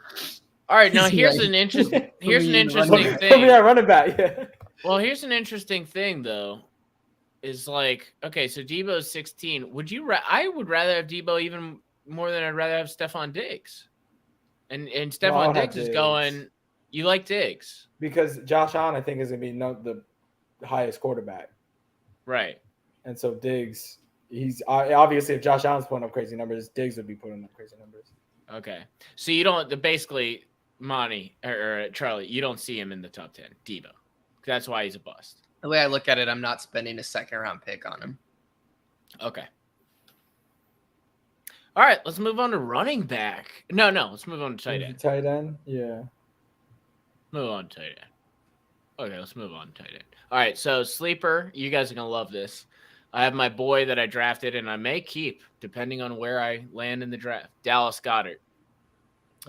All right, now He's here's right. an interesting. Here's an me in the interesting running Put me thing. at running back. Yeah. Well, here's an interesting thing though. Is like, okay, so Debo's 16. I would rather have Debo even more than I'd rather have Stephon Diggs. And I Stephon would have Diggs is Diggs. going. You like Diggs, Because Josh Allen, I think, is going to be the highest quarterback. right? And so Diggs, he's obviously, if Josh Allen's putting up crazy numbers, Diggs would be putting up crazy numbers. Okay, so you don't basically Monty or Charlie, you don't see him in the top 10. Debo, that's why he's a bust. The way I look at it, I'm not spending a second round pick on him. Okay. All right, let's move on to running back. No, let's move on to tight end. Tight end, yeah. Move on to tight end. Okay, let's move on to tight end. All right, so sleeper, you guys are gonna love this. I have my boy that I drafted and I may keep depending on where I land in the draft. Dallas Goedert.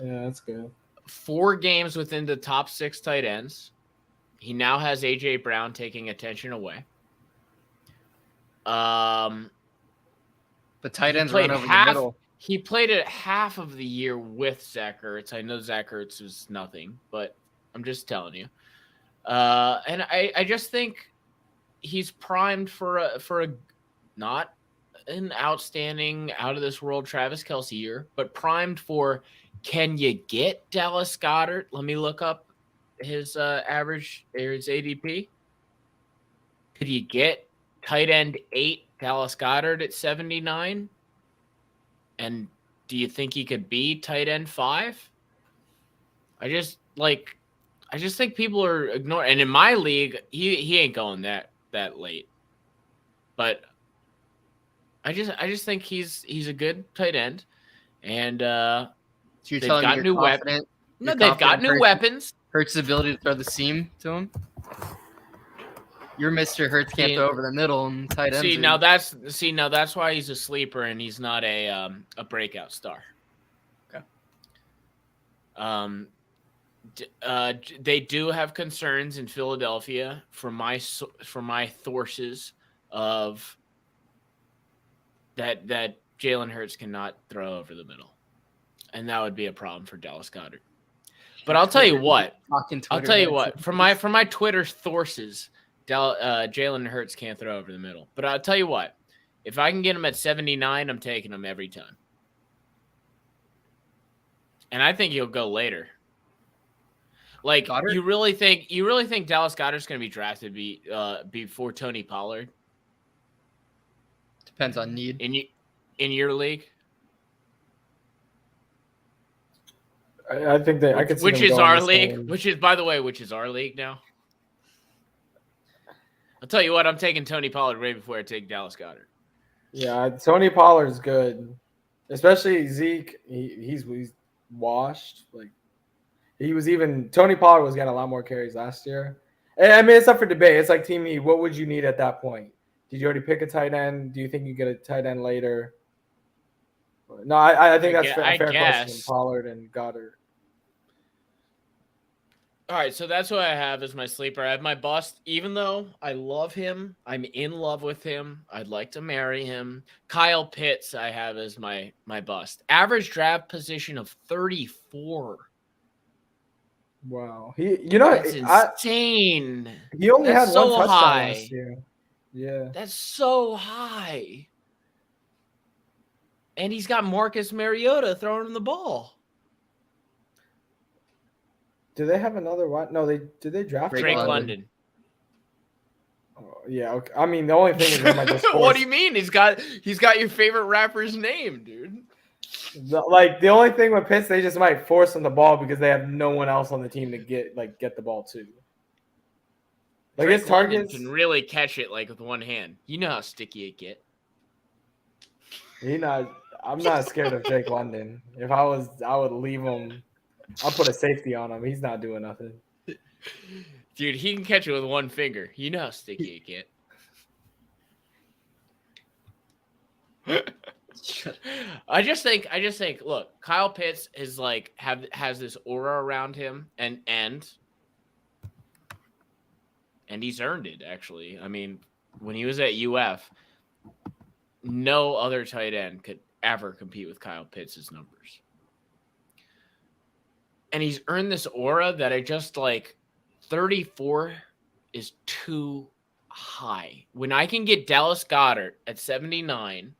Yeah, that's good. 4 games within the top 6 tight ends. He now has AJ Brown taking attention away. But tight ends played run over half- the middle. He played it half of the year with Zach Ertz. I know Zach Ertz was nothing, but I'm just telling you. And I just think he's primed for a not an outstanding, out of this world Travis Kelce year, but primed for, can you get Dallas Goedert? Let me look up his average or his ADP. Could you get tight end 8 Dallas Goedert at 79? And do you think he could be tight end 5? I just think people are ignoring. And in my league, he ain't going that late. But I just think he's a good tight end, and So you're they've telling got me new you're confident? no, You're they've got confident new Hurts- weapons. Hurts' ability to throw the seam to him. Your Mr. Hurts can't Yeah. throw over the middle and tight ends. See now that's why he's a sleeper and he's not a breakout star. Okay. They do have concerns in Philadelphia from my sources of that Jalen Hurts cannot throw over the middle, and that would be a problem for Dallas Goedert. But I'll tell you what. From my Twitter sources, Jalen Hurts can't throw over the middle. But I'll tell you what. If I can get him at 79, I'm taking him every time. And I think he'll go later. Like, Goddard? you really think Dallas Goedert's going to be drafted before Tony Pollard Depends on need. in your league? I think that I could see Which them is going our the league, same. which is, by the way, our league now. I'll tell you what, I'm taking Tony Pollard right before I take Dallas Goedert. Yeah, Tony Pollard's good, especially Zeke. He's washed. Like Tony Pollard was getting a lot more carries last year. And I mean, it's up for debate. It's like team need. What would you need at that point? Did you already pick a tight end? Do you think you get a tight end later? No, I think that's a fair question. Pollard and Goddard. All right, so that's what I have as my sleeper. I have my bust. Even though I love him, I'm in love with him. I'd like to marry him. Kyle Pitts, I have as my bust. Average draft position of 34. Wow. You know, That's insane. he only That's had one so touchdown high. last year. Yeah. That's so high. And he's got Marcus Mariota throwing him the ball. Do they have another one? No, did they draft Drake London. London. Oh, yeah. Okay. I mean, the only thing is they might just What do you mean? He's got your favorite rapper's name, dude. the only thing with Pitts, they just might force him the ball because they have no one else on the team to get the ball to. Like Drake his London targets can really catch it like with one hand. You know how sticky it get. I'm not scared of Drake London. If I was, I would leave him. I'll put a safety on him. He's not doing nothing. Dude, he can catch it with one finger. You know how sticky it get. I just think, look, Kyle Pitts is like has this aura around him, and he's earned it, actually. I mean, when he was at UF, no other tight end could ever compete with Kyle Pitts' numbers. And he's earned this aura that I just like 34 is too high. When I can get Dallas Goedert at 79,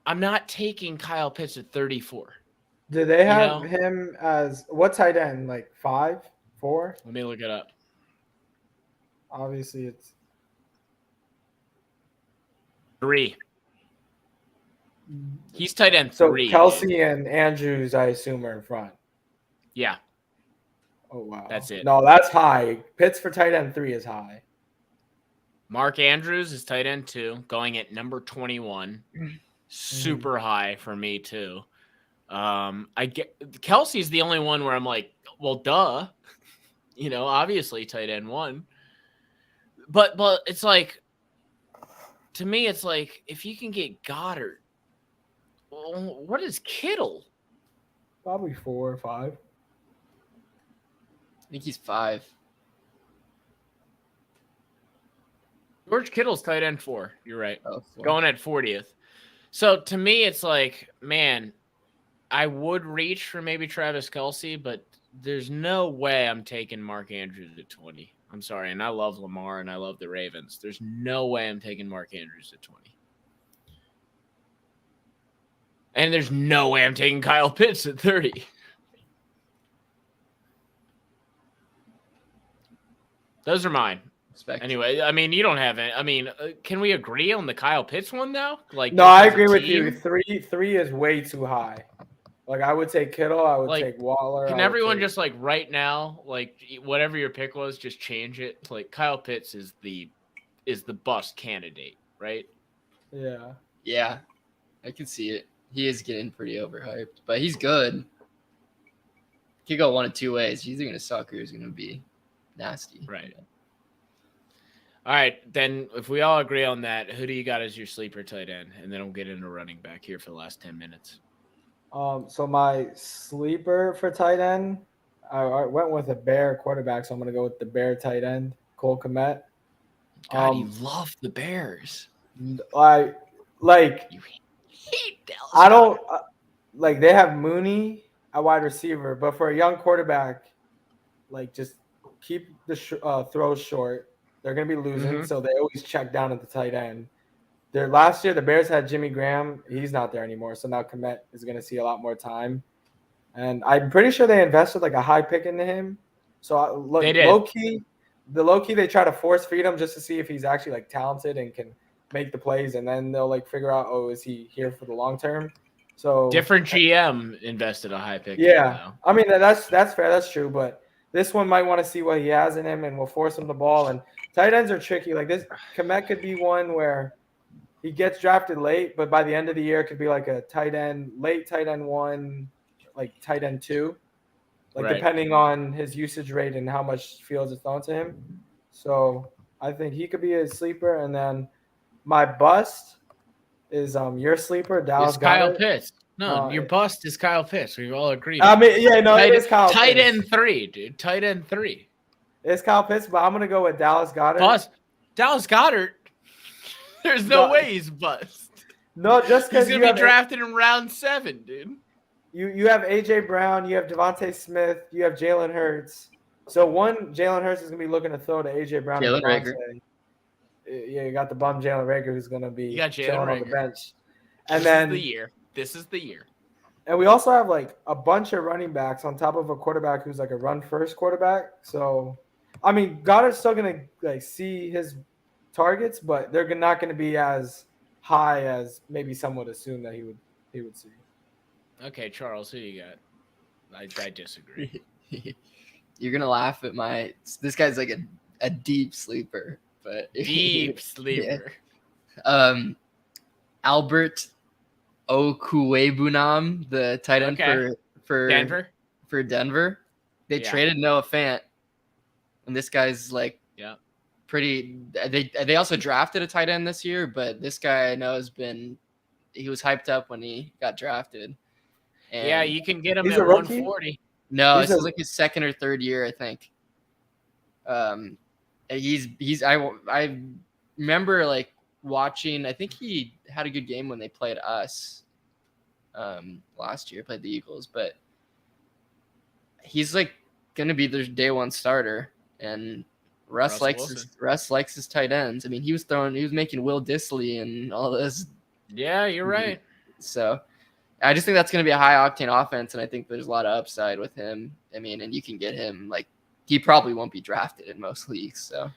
I'm not taking Kyle Pitts at 34. Do they have him as what tight end? Like 5, 4? Let me look it up. Obviously, it's 3. He's tight end 3. So Kelsey and Andrews, I assume, are in front. Yeah. Oh wow, That's it. No, that's high. Pitts for tight end 3 is high. Mark Andrews is tight end 2, going at number 21. Super high for me too. I get Kelsey's the only one where I'm like, well, duh. Obviously tight end 1. But it's like, to me, it's like if you can get Goddard, well, what is Kittle? Probably 4 or 5. I think he's 5. George Kittle's tight end 4. You're right. Oh, 4. Going at 40th. So to me, it's like, man, I would reach for maybe Travis Kelce, but there's no way I'm taking Mark Andrews at 20. I'm sorry, and I love Lamar and I love the Ravens. There's no way I'm taking Mark Andrews at 20. And there's no way I'm taking Kyle Pitts at 30. Those are mine. Respect. Anyway, I mean, you don't have any. I mean, can we agree on the Kyle Pitts one now? Like, no, I as a agree with team? you. Three is way too high. Like I would take Kittle, I would Like, take Waller. Can I would everyone take- just like right now, like whatever your pick was, just change it? Like Kyle Pitts is the bust candidate, right? Yeah. Yeah, I can see it. He is getting pretty overhyped, but he's good. He could go one of 2 ways. He's either going to suck or he's going to be nasty. Right. All right, then if we all agree on that, who do you got as your sleeper tight end? And then we'll get into running back here for the last 10 minutes. So my sleeper for tight end, I went with a Bear quarterback, so I'm gonna go with the Bear tight end, Cole Kmet. God, you love the Bears. I like. You hate Dallas. I don't like. They have Mooney at wide receiver, but for a young quarterback, like just keep the throws short. They're gonna be losing, so they always check down at the tight end. Last year, the Bears had Jimmy Graham. He's not there anymore, so now Kmet is gonna see a lot more time. And I'm pretty sure they invested like a high pick into him. So They did. low key, they try to force feed him just to see if he's actually like talented and can make the plays, and then they'll like figure out, oh, is he here for the long term? So Different GM invested a high pick. yeah, I mean that's fair, that's true, but this one might want to see what he has in him, and will force him the ball. And tight ends are tricky. Like this, Kmet could be one where he gets drafted late, but by the end of the year, it could be like a late tight end 1, like tight end 2, like Right. depending on his usage rate and how much fields is thrown to him. So I think he could be a sleeper. And then my bust is your sleeper, Dallas It's Kyle Goedert. Pitts. No, your bust is Kyle Pitts. We've all agreed. I mean, yeah, no, tight, it is Kyle tight Pitts. end 3, dude. Tight end 3. It's Kyle Pitts, but I'm gonna go with Dallas Goedert. Bust. Dallas Goedert. There's no way he's bust. No, just because he's gonna be drafted in round 7, dude. You have AJ Brown, you have Devontae Smith, you have Jalen Hurts. So Jalen Hurts is gonna be looking to throw to AJ Brown. Jalen Reagor. Yeah, you got the bum Jalen Reagor who's gonna be chilling on the bench. And This is the year. And we also have like a bunch of running backs on top of a quarterback who's like a run first quarterback. So, I mean, Goddard's still gonna like see his targets, but they're not gonna be as high as maybe some would assume that he would see. Okay, Charles, who you got? I disagree. You're gonna laugh at this guy's like a deep sleeper, but deep sleeper. Yeah. Albert Okwuegbunam, the tight end for Denver. For Denver, they traded Noah Fant, and this guy's like pretty. They also drafted a tight end this year, but this guy I know he was hyped up when he got drafted. And yeah, you can get him at 140. No, this is like his second or third year, I think. I remember like watching. I think he had a good game when they played us last year. Played the Eagles, but he's like gonna be their day one starter. And Russ likes his tight ends. I mean, he was making Will Dissly and all this. Yeah, you're right. So I just think that's going to be a high octane offense, and I think there's a lot of upside with him. I mean, and you can get him like he probably won't be drafted in most leagues. So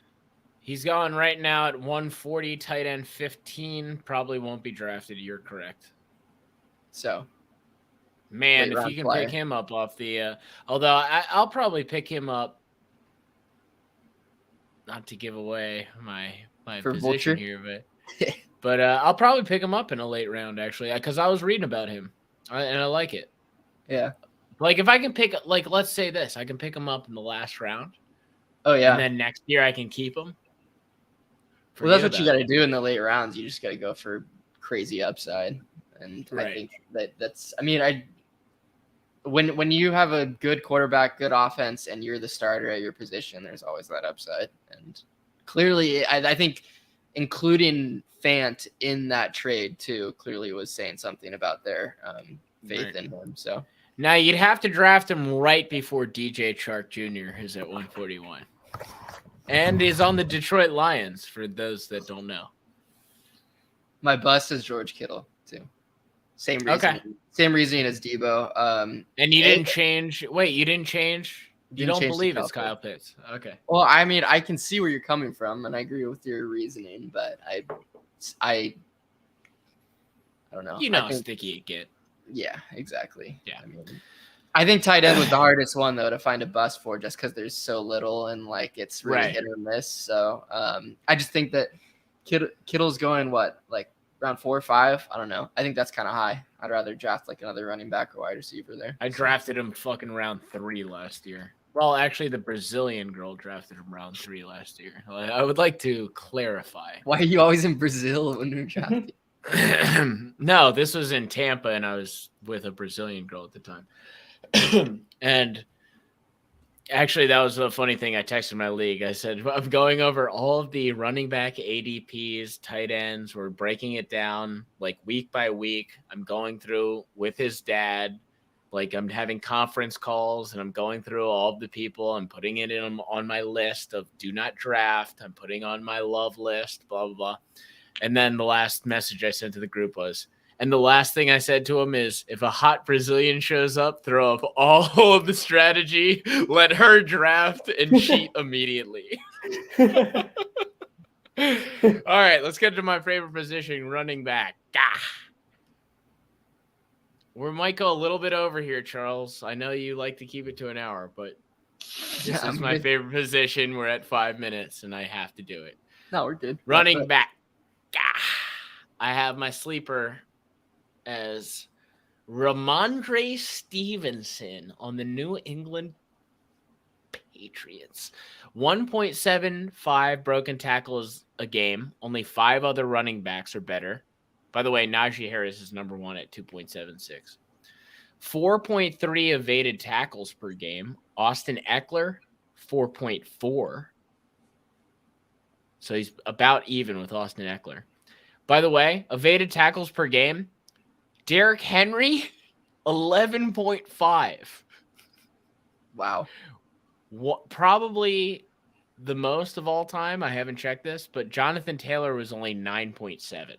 he's going right now at 140, tight end 15. Probably won't be drafted. You're correct. So, man, if you can pick him up off the, although I'll probably pick him up. Not to give away my position Vulture here, but I'll probably pick him up in a late round actually, because I was reading about him, and I like it. Yeah, like if I can pick, like let's say this, I can pick him up in the last round. Oh yeah, and then next year I can keep him. Well, that's what you got to do in the late rounds. You just got to go for crazy upside, and I think that's. I mean, when you have a good quarterback, good offense, and you're the starter at your position, there's always that upside. And clearly, I think including Fant in that trade too clearly was saying something about their faith in him. So now you'd have to draft him right before DJ Chark Jr. is at 141, and is on the Detroit Lions. For those that don't know, my bust is George Kittle too. Same reason. Okay. Same reasoning as Debo. And you didn't change. Wait, you didn't change. You don't believe it's Kyle Pitts. Okay. Well, I mean, I can see where you're coming from, and I agree with your reasoning, but I don't know. You know how sticky it get. Yeah, exactly. Yeah. I think tight end was the hardest one though to find a bust for, just because there's so little and like it's really hit or miss. So I just think that Kittle's going like round 4 or 5. I don't know. I think that's kind of high. I'd rather draft like another running back or wide receiver there. I drafted him fucking round 3 last year. Well, actually, the Brazilian girl drafted him round 3 last year. I would like to clarify. Why are you always in Brazil when you're drafting? No, this was in Tampa, and I was with a Brazilian girl at the time. And actually, that was a funny thing. I texted my league. I said, I'm going over all of the running back ADPs, tight ends. We're breaking it down like week by week. I'm going through with his dad. Like I'm having conference calls and I'm going through all of the people. I'm putting it in on my list of do not draft. I'm putting on my love list, blah, blah, blah. And then the last message I sent to the group was, and the last thing I said to him is, if a hot Brazilian shows up, throw up all of the strategy, let her draft and cheat immediately. All right, let's get to my favorite position, running back. We might go a little bit over here, Charles. I know you like to keep it to an hour, but this is my favorite position. We're at 5 minutes, and I have to do it. No, we're good. Running back. I have my sleeper as Ramondre Stevenson on the New England Patriots. 1.75 broken tackles a game. Only 5 other running backs are better. By the way, Najee Harris is number 1 at 2.76. 4.3 evaded tackles per game. Austin Eckler, 4.4. So he's about even with Austin Eckler. By the way, evaded tackles per game. Derrick Henry, 11.5. Wow. Probably the most of all time. I haven't checked this, but Jonathan Taylor was only 9.7.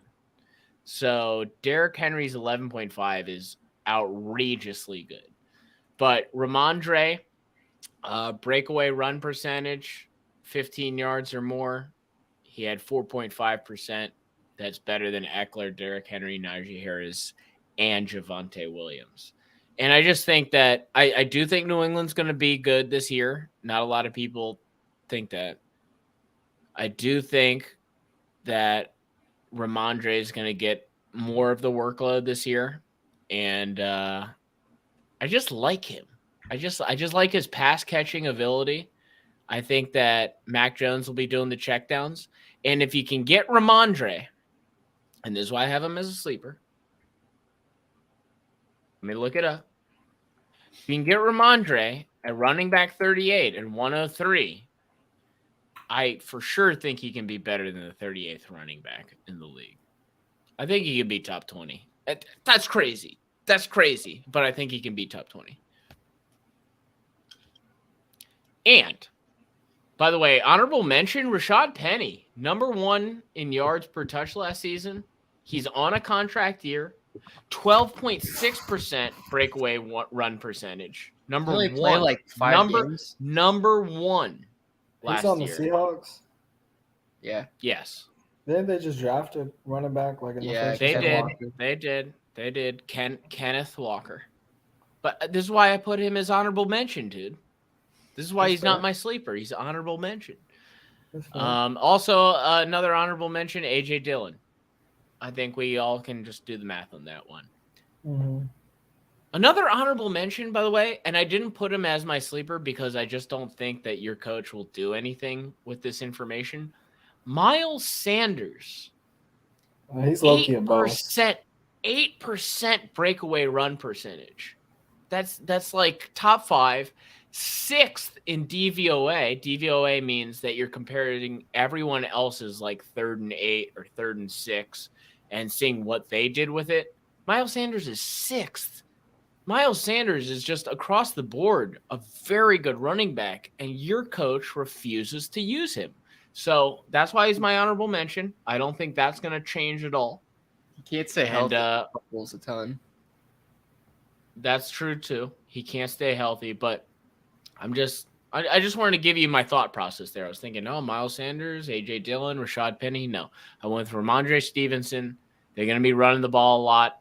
So Derrick Henry's 11.5 is outrageously good. But Ramondre, breakaway run percentage, 15 yards or more. He had 4.5%. That's better than Eckler, Derrick Henry, Najee Harris, and Javonte Williams. And I just think that I do think New England's going to be good this year. Not a lot of people think that. I do think that Ramondre is going to get more of the workload this year. And I just like him. I just like his pass catching ability. I think that Mac Jones will be doing the checkdowns. And if you can get Ramondre, and this is why I have him as a sleeper. Let me look it up. If you can get Ramondre at running back 38 and 103, I for sure think he can be better than the 38th running back in the league. I think he can be top 20. That's crazy. That's crazy. But I think he can be top 20. And, by the way, honorable mention, Rashad Penny, number 1 in yards per touch last season. He's on a contract year. 12.6% breakaway run percentage. Number He only 1. played like 5 games. Number 1 last He's on the year. Seahawks. Yeah. Yes. Didn't they just draft a running back like in the Yeah, first? They or did. second round? They did. Kenneth Walker. But this is why I put him as honorable mention, dude. This is why That's he's not fair. my sleeper. He's honorable mention. That's fine. Also, another honorable mention, A.J. Dillon. I think we all can just do the math on that one. Mhm. Another honorable mention, by the way, and I didn't put him as my sleeper because I just don't think that your coach will do anything with this information. Miles Sanders. He's low-key a boss. 8% breakaway run percentage. That's like top 5. 6th in DVOA. DVOA means that you're comparing everyone else's like 3rd and 8 or 3rd and 6 and seeing what they did with it. Miles Sanders is 6th. Miles Sanders is just across the board a very good running back, and your coach refuses to use him. So that's why he's my honorable mention. I don't think that's going to change at all. He can't stay And healthy. Fumbles a ton. that's true too. He can't stay healthy, but I just wanted to give you my thought process there. I was thinking, oh, Miles Sanders, A.J. Dillon, Rashad Penny. No, I went with Ramondre Stevenson. They're going to be running the ball a lot.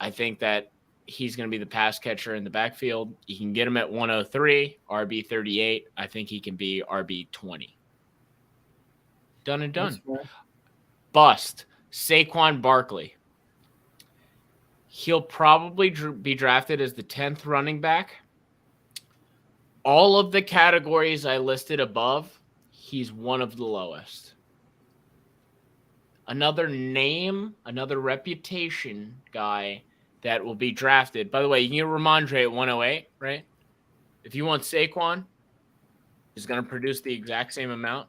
I think that he's going to be the pass catcher in the backfield. You can get him at 103, RB 38. I think he can be RB 20. Done and done. That's fair. Bust. Saquon Barkley. He'll probably be drafted as the 10th running back. All of the categories I listed above, he's one of the lowest. Another name, another reputation guy that will be drafted. By the way, you can get Ramondre at 108, right? If you want Saquon, he's going to produce the exact same amount.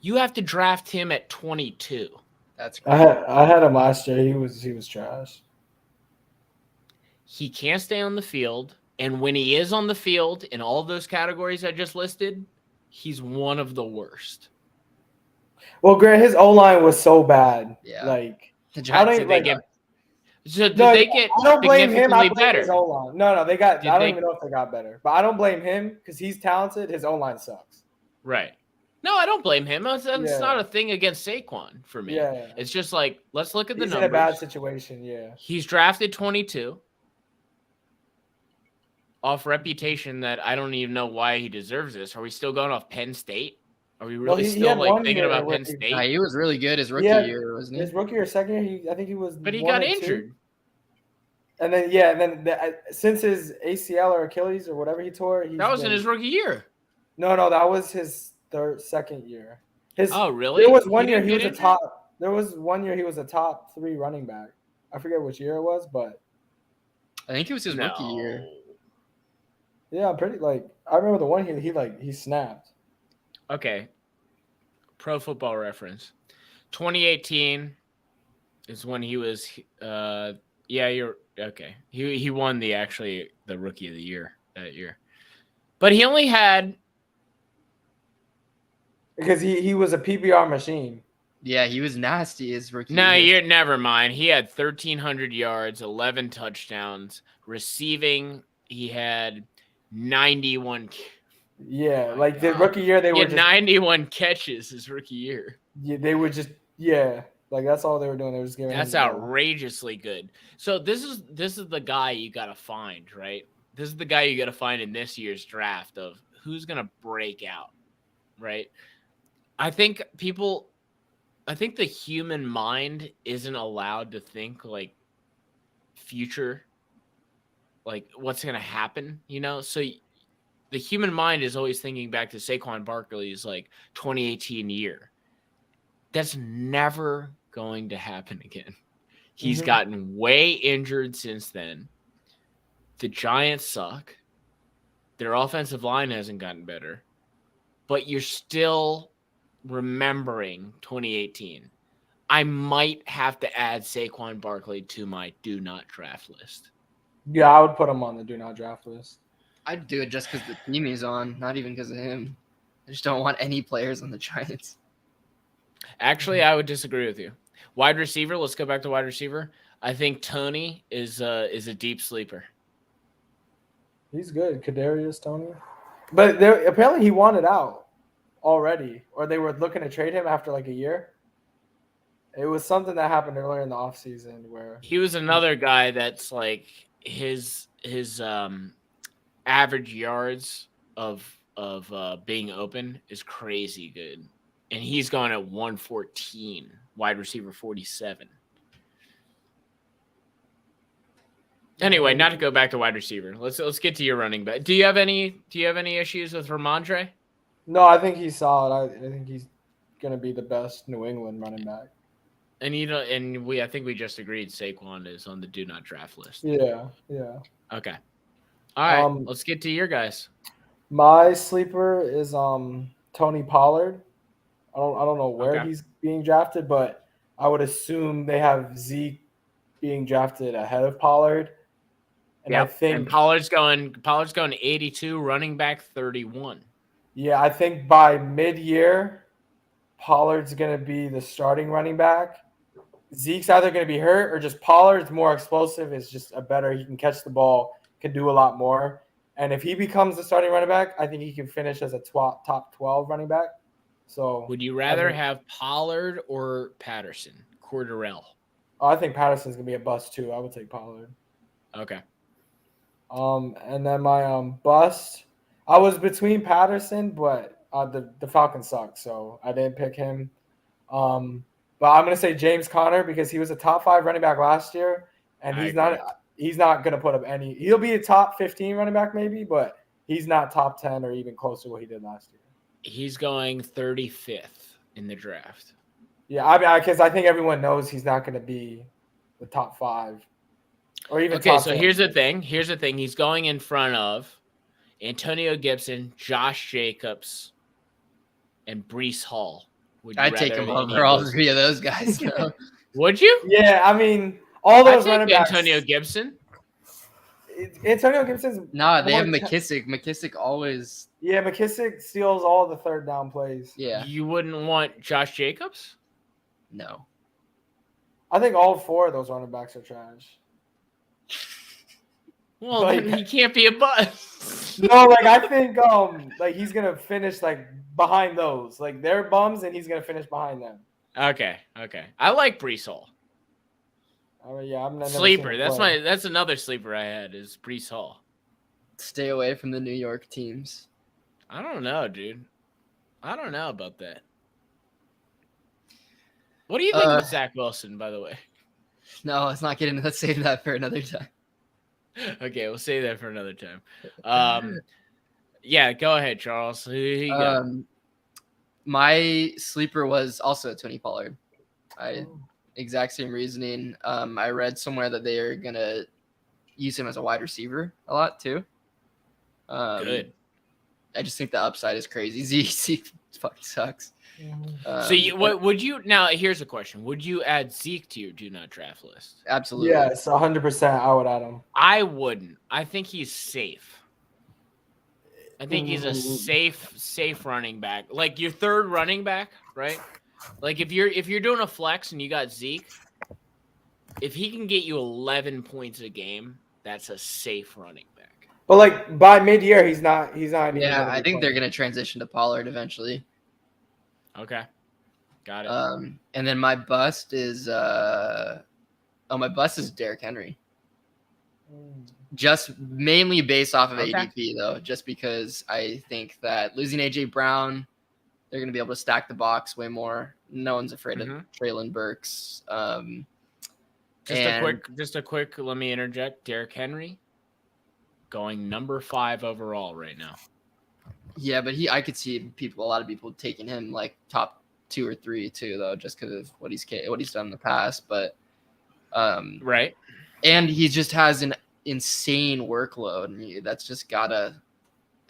You have to draft him at 22. That's I had him last year. He was trash. He can't stay on the field. And when he is on the field in all those categories I just listed, he's one of the worst. Well, Grant, his O line was so bad. Yeah. Like the I Giants. don't Did like. they get? So did No, they get I don't blame him. I significantly blame his better? O line. No, they got. Did I don't they- even know if they got better, but I don't blame him because he's talented. His O line sucks. Right. No, I don't blame him. It's Yeah. not a thing against Saquon for me. Yeah, It's just like, let's look at the he's in numbers. a bad situation. Yeah. He's drafted 22 off reputation that I don't even know why he deserves this. Are we still going off Penn State? Are we really he still had like one thinking year about where Penn he- State? Nah, he was really good his rookie Yeah, year, wasn't he? His rookie or second year, I think he was. But he 1 got and 2. injured. And then since his ACL or Achilles or whatever he tore, That was in his rookie year. No, that was his second year. Oh, really? There was one He year didn't he get was a top. There was one year he was a top 3 running back. I forget which year it was, but I think it was his rookie year. yeah, I'm pretty I remember the one he snapped. Okay. Pro Football Reference. 2018 is when he was yeah, you're okay. He won the rookie of the year that year. But he only had Because he was a PBR machine. Yeah, he was nasty his rookie No, year. you're never mind. He had 1,300 yards, 11 touchdowns. Receiving, he had 91. Yeah, My the God. rookie year they He were had just 91 catches his rookie year. they were just that's all they were doing. They were just giving. That's him the ball. outrageously good. So this is the guy you got to find, right? This is the guy you got to find in this year's draft of who's going to break out, right? I think the human mind isn't allowed to think like future, like what's going to happen, So the human mind is always thinking back to Saquon Barkley's 2018 year. That's never going to happen again. He's gotten way injured since then. The Giants suck. Their offensive line hasn't gotten better. But you're still remembering 2018. I might have to add Saquon Barkley to my do not draft list. Yeah, I would put him on the do not draft list. I'd do it just because the team he's on, not even because of him. I just don't want any players on the Giants. Actually, I would disagree with you. Wide receiver, let's go back to wide receiver. I think Tony is a deep sleeper. He's good, Kadarius Toney. But apparently he wanted out already, or they were looking to trade him after a year. It was something that happened earlier in the offseason where he was another guy that's his average yards of being open is crazy good. And he's gone at 114, wide receiver 47. Anyway, not to go back to wide receiver. Let's get to your running back. Do you have any issues with Ramondre? No, I think he's solid. I think he's gonna be the best New England running back. And I think we just agreed Saquon is on the do not draft list. Yeah. Okay. All right, let's get to your guys. My sleeper is Tony Pollard. I don't know where he's being drafted, but I would assume they have Zeke being drafted ahead of Pollard. And I think Pollard's going 82, running back 31. Yeah, I think by mid-year, Pollard's going to be the starting running back. Zeke's either going to be hurt or just Pollard's more explosive. Is just he can catch the ball, can do a lot more. And if he becomes the starting running back, I think he can finish as a top 12 running back. So would you rather have Pollard or Patterson? Cordarrelle? I think Patterson's going to be a bust too. I would take Pollard. Okay. And then my bust, I was between Patterson, but the Falcons suck, so I didn't pick him. But I'm gonna say James Conner because he was a top 5 running back last year, and he's not gonna put up any. He'll be a top 15 running back maybe, but he's not top 10 or even close to what he did last year. He's going 35th in the draft. Yeah, because I think everyone knows he's not gonna be the top 5. Or even okay, so 10. Here's the thing. He's going in front of Antonio Gibson, Josh Jacobs, and Breece Hall. I'd take him over all 3 of those guys. Would you? Yeah, I mean, all those running backs. Antonio Gibson. Antonio Gibson's. No, they have McKissick. McKissick always. Yeah, McKissick steals all the third down plays. Yeah. You wouldn't want Josh Jacobs? No. I think all 4 of those running backs are trash. Well, then he can't be a bust. No, I think he's gonna finish behind those. They're bums, and he's gonna finish behind them. Okay. I like Breece Hall. Yeah, I'm not sleeper. That's another sleeper I had is Breece Hall. Stay away from the New York teams. I don't know, dude. I don't know about that. What do you think of Zach Wilson, by the way? No, let's not get into that. Save that for another time. Okay, we'll save that for another time. Yeah, go ahead, Charles. Who you got? My sleeper was also Tony Pollard. Exact same reasoning. I read somewhere that they are gonna use him as a wide receiver a lot too. Good. I just think the upside is crazy. Zeke fucking sucks. So what would you now? Here's a question: would you add Zeke to your do not draft list? Absolutely. Yes, 100%. I would add him. I wouldn't. I think he's safe. I think he's a safe running back, like your third running back, right? Like if you're doing a flex and you got Zeke, if he can get you 11 points a game, that's a safe running back. But like by mid-year, he's not. Even Yeah, gonna I be think they're playing. gonna transition to Pollard eventually. Okay, got it. And then my bust is Derrick Henry. Just mainly based off of ADP though, just because I think that losing AJ Brown, they're gonna be able to stack the box way more. No one's afraid of Traylon Burks. Just a quick. Let me interject. Derrick Henry, going number 5 overall right now. Yeah, but I could see a lot of people taking him like top 2 or 3 too, though, just because of what he's done in the past. But right, and he just has an insane workload. And that's just gotta.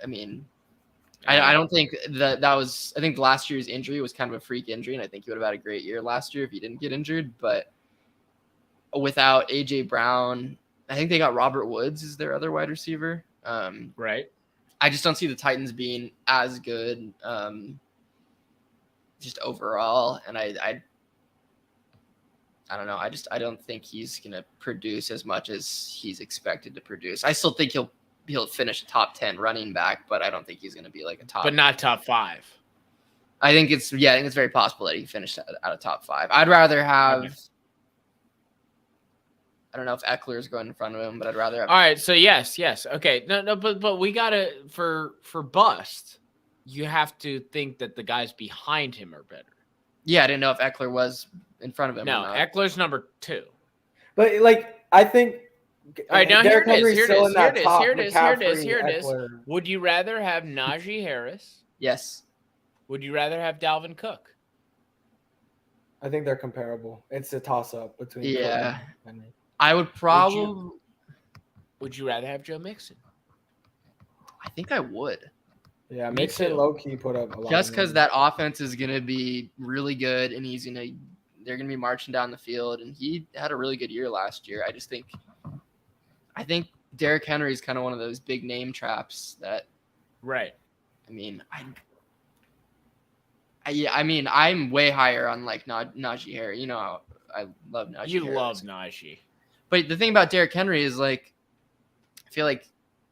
I mean, I don't think that was. I think last year's injury was kind of a freak injury, and I think he would have had a great year last year if he didn't get injured. But without AJ Brown, I think they got Robert Woods as their other wide receiver. Right. I just don't see the Titans being as good, just overall. And I don't know. I don't think he's gonna produce as much as he's expected to produce. I still think he'll finish a top 10 running back, but I don't think he's gonna be like a top. But not top 5. I think it's very possible that he finished out of top 5. I'd rather have. Okay. I don't know if Eckler is going in front of him, but I'd rather have. All right, so yes. Okay. No, but we gotta for bust, you have to think that the guys behind him are better. Yeah, I didn't know if Eckler was in front of him. No, Eckler's number 2. But like I think. All right, now here it is. Here it is. Eckler. Would you rather have Najee Harris? Yes. Would you rather have Dalvin Cook? I think they're comparable. It's a toss-up between. Yeah. I would probably. Would you rather have Joe Mixon? I think I would. Yeah, Mixon low-key put up a lot. Just because that offense is going to be really good, and they're going to be marching down the field, and he had a really good year last year. I think Derrick Henry is kind of one of those big name traps that. Right. I mean, I'm way higher on like Najee Harris. You know, I love Najee. You love Najee. But the thing about Derrick Henry is like, I feel like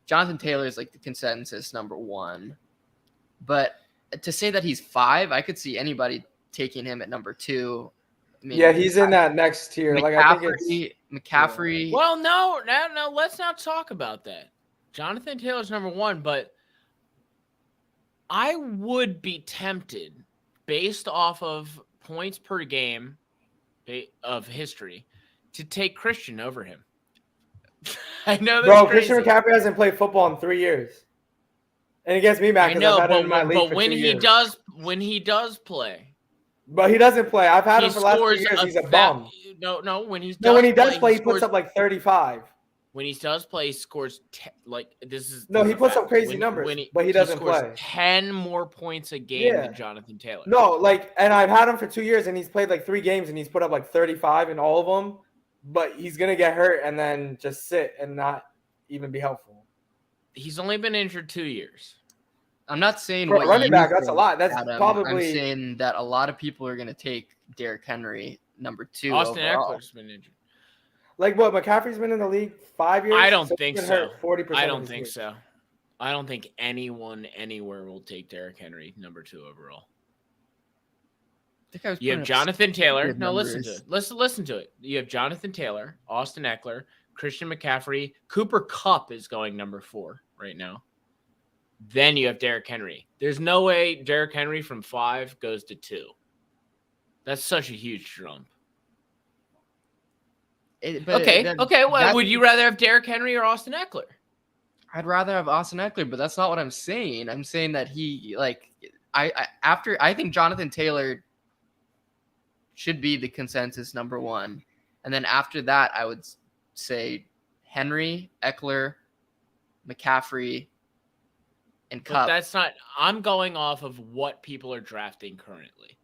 Jonathan Taylor is like the consensus number 1. But to say that he's 5, I could see anybody taking him at number 2. I mean, yeah, he's in that next tier. McCaffrey, like I think it's McCaffrey. Well, no, let's not talk about that. Jonathan Taylor's number 1, but I would be tempted, based off of points per game of history, to take Christian over him. I know that's crazy. Christian McCaffrey hasn't played football in 3 years. And it gets me mad because I've had him in my league for 2 years. When he does play. But he doesn't play. I've had him for the last 2 years. He's a bum. No, when he does play, he puts up like 35. When he does play, he scores he puts up crazy numbers, but he doesn't play. 10 more points a game than Jonathan Taylor. No, and I've had him for 2 years, and he's played like 3 games, and he's put up like 35 in all of them. But he's gonna get hurt and then just sit and not even be helpful. He's only been injured 2 years. I'm not saying for a running back. That's a lot. That's probably. I'm saying that a lot of people are gonna take Derrick Henry number 2. Austin overall. Eckler's been injured. Like what? McCaffrey's been in the league 5 years. I don't think so. 40%. I don't think so. I don't think anyone anywhere will take Derrick Henry number 2 overall. You have Jonathan Taylor. No, listen to it. Listen to it. You have Jonathan Taylor, Austin Eckler, Christian McCaffrey, Cooper Kupp is going number 4 right now. Then you have Derrick Henry. There's no way Derrick Henry from 5 goes to 2. That's such a huge jump. Okay. Well, would you rather have Derrick Henry or Austin Eckler? I'd rather have Austin Eckler, but that's not what I'm saying. I'm saying that I think Jonathan Taylor should be the consensus number one. And then after that, I would say Henry, Eckler, McCaffrey, and But Cup. that's not. I'm going off of what people are drafting currently.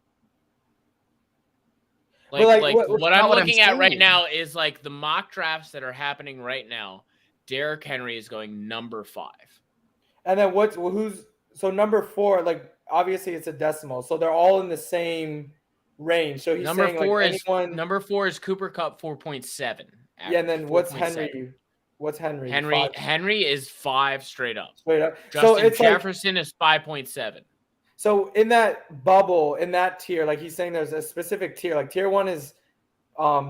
What I'm looking at right now is like the mock drafts that are happening right now. Derrick Henry is going number 5. And then so number 4? Like obviously it's a decimal, so they're all in the same range. So he's number saying 4 like is anyone. Number 4 is Cooper Kupp 4.7. Yeah, and then what's 4.7. Henry? What's Henry? Henry is 5 straight up. Straight up. Justin So it's Jefferson is 5.7. So in that bubble, in that tier, like he's saying, there's a specific tier. Like tier 1 is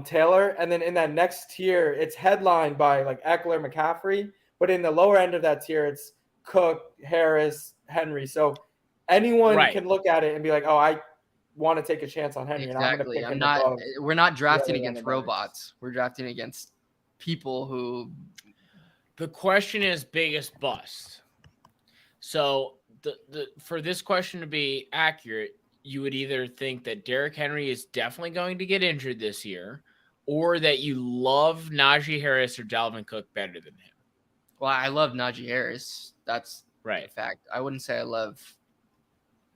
Taylor, and then in that next tier, it's headlined by like Eckler, McCaffrey. But in the lower end of that tier, it's Cook, Harris, Henry. So anyone can look at it and be like, "Oh, I want to take a chance on Henry." Exactly. And I'm going to pick him. We're not drafting against robots. We're drafting against people who. The question is biggest bust. So for this question to be accurate, you would either think that Derrick Henry is definitely going to get injured this year, or that you love Najee Harris or Dalvin Cook better than him. Well, I love Najee Harris. That's right. A fact. I wouldn't say I love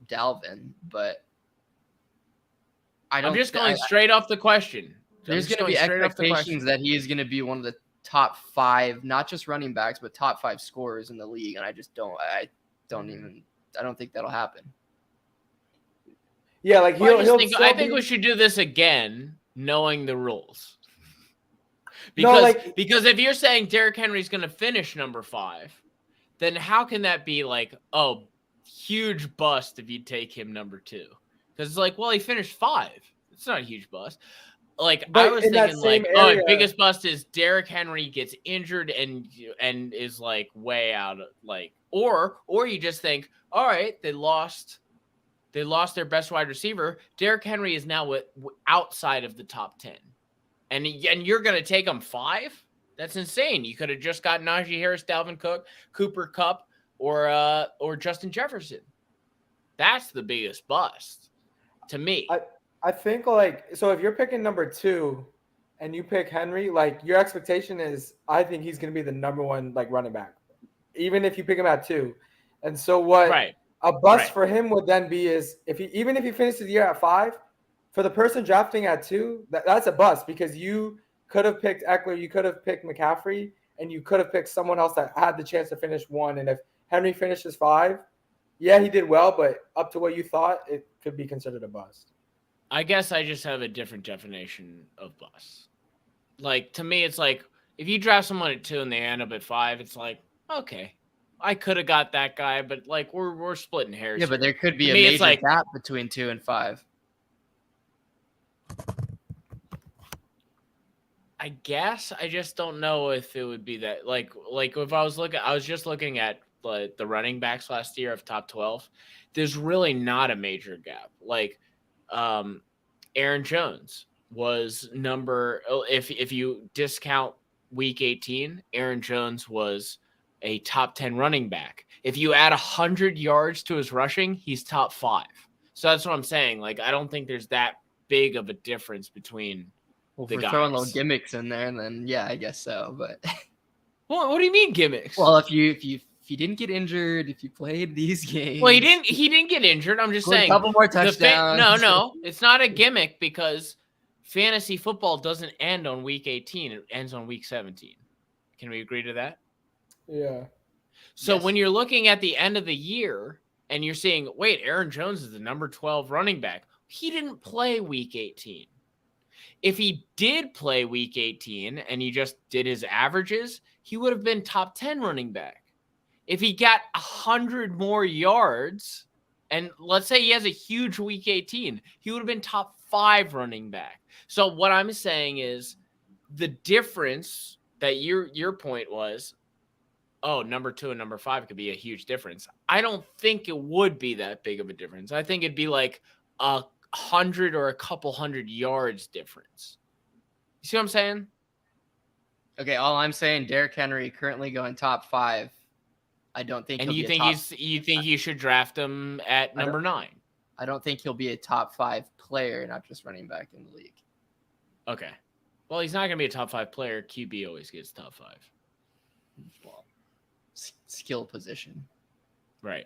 Dalvin, but I'm just going straight off the question. There's going to be expectations that he is going to be one of the top 5, not just running backs, but top 5 scorers in the league, and I don't think that'll happen. Yeah, like I think we should do this again, knowing the rules. Because if you're saying Derrick Henry's going to finish number 5, then how can that be like, oh, huge bust if you take him number 2? Because it's like, well, he finished 5. It's not a huge bust. Like I was thinking, like, area, biggest bust is Derrick Henry gets injured and is like way out of like, or you just think, all right, they lost their best wide receiver. Derrick Henry is now outside of the top 10. And you're going to take him 5? That's insane. You could have just got Najee Harris, Dalvin Cook, Cooper Kupp, or Justin Jefferson. That's the biggest bust to me. I think so if you're picking number 2 and you pick Henry, like your expectation is I think he's going to be the number 1 like running back, even if you pick him at 2. And so what a bust for him would then be is even if he finishes the year at 5, for the person drafting at 2, that's a bust because you could have picked Eckler, you could have picked McCaffrey, and you could have picked someone else that had the chance to finish 1. And if Henry finishes 5, yeah, he did well, but up to what you thought, it could be considered a bust. I guess I just have a different definition of bust. Like, to me, it's like, if you draft someone at 2 and they end up at 5, it's like, okay, I could have got that guy, but like, we're splitting hairs. Yeah, but there could be a major gap between 2 and 5. I guess I just don't know if it would be that like if I was just looking at the running backs last year of top 12. There's really not a major gap. Like Aaron Jones was if you discount week 18, Aaron Jones was a top 10 running back. If you add 100 yards to his rushing, he's top 5. So that's what I'm saying. Like, I don't think there's that big of a difference between the guys. Throwing little gimmicks in there, and then yeah, I guess so. But what do you mean gimmicks? Well, if you didn't get injured, if you played these games, well, he didn't get injured. I'm just saying a couple more touchdowns. No, it's not a gimmick because fantasy football doesn't end on week 18; it ends on week 17. Can we agree to that? Yeah. So when you're looking at the end of the year and you're seeing, wait, Aaron Jones is the number 12 running back. He didn't play week 18. If he did play week 18 and he just did his averages, he would have been top 10 running back. If he got 100 more yards, and let's say he has a huge week 18, he would have been top 5 running back. So what I'm saying is the difference that your point was, oh, number 2 and number 5 could be a huge difference. I don't think it would be that big of a difference. I think it'd be like 100 or a couple hundred yards difference. You see what I'm saying? Okay, all I'm saying, Derrick Henry currently going top 5. I don't think. And you think you should draft him at number 9? I don't think he'll be a top 5 player, not just running back in the league. Okay. Well, he's not going to be a top 5 player. QB always gets top 5. Well, skill position. Right.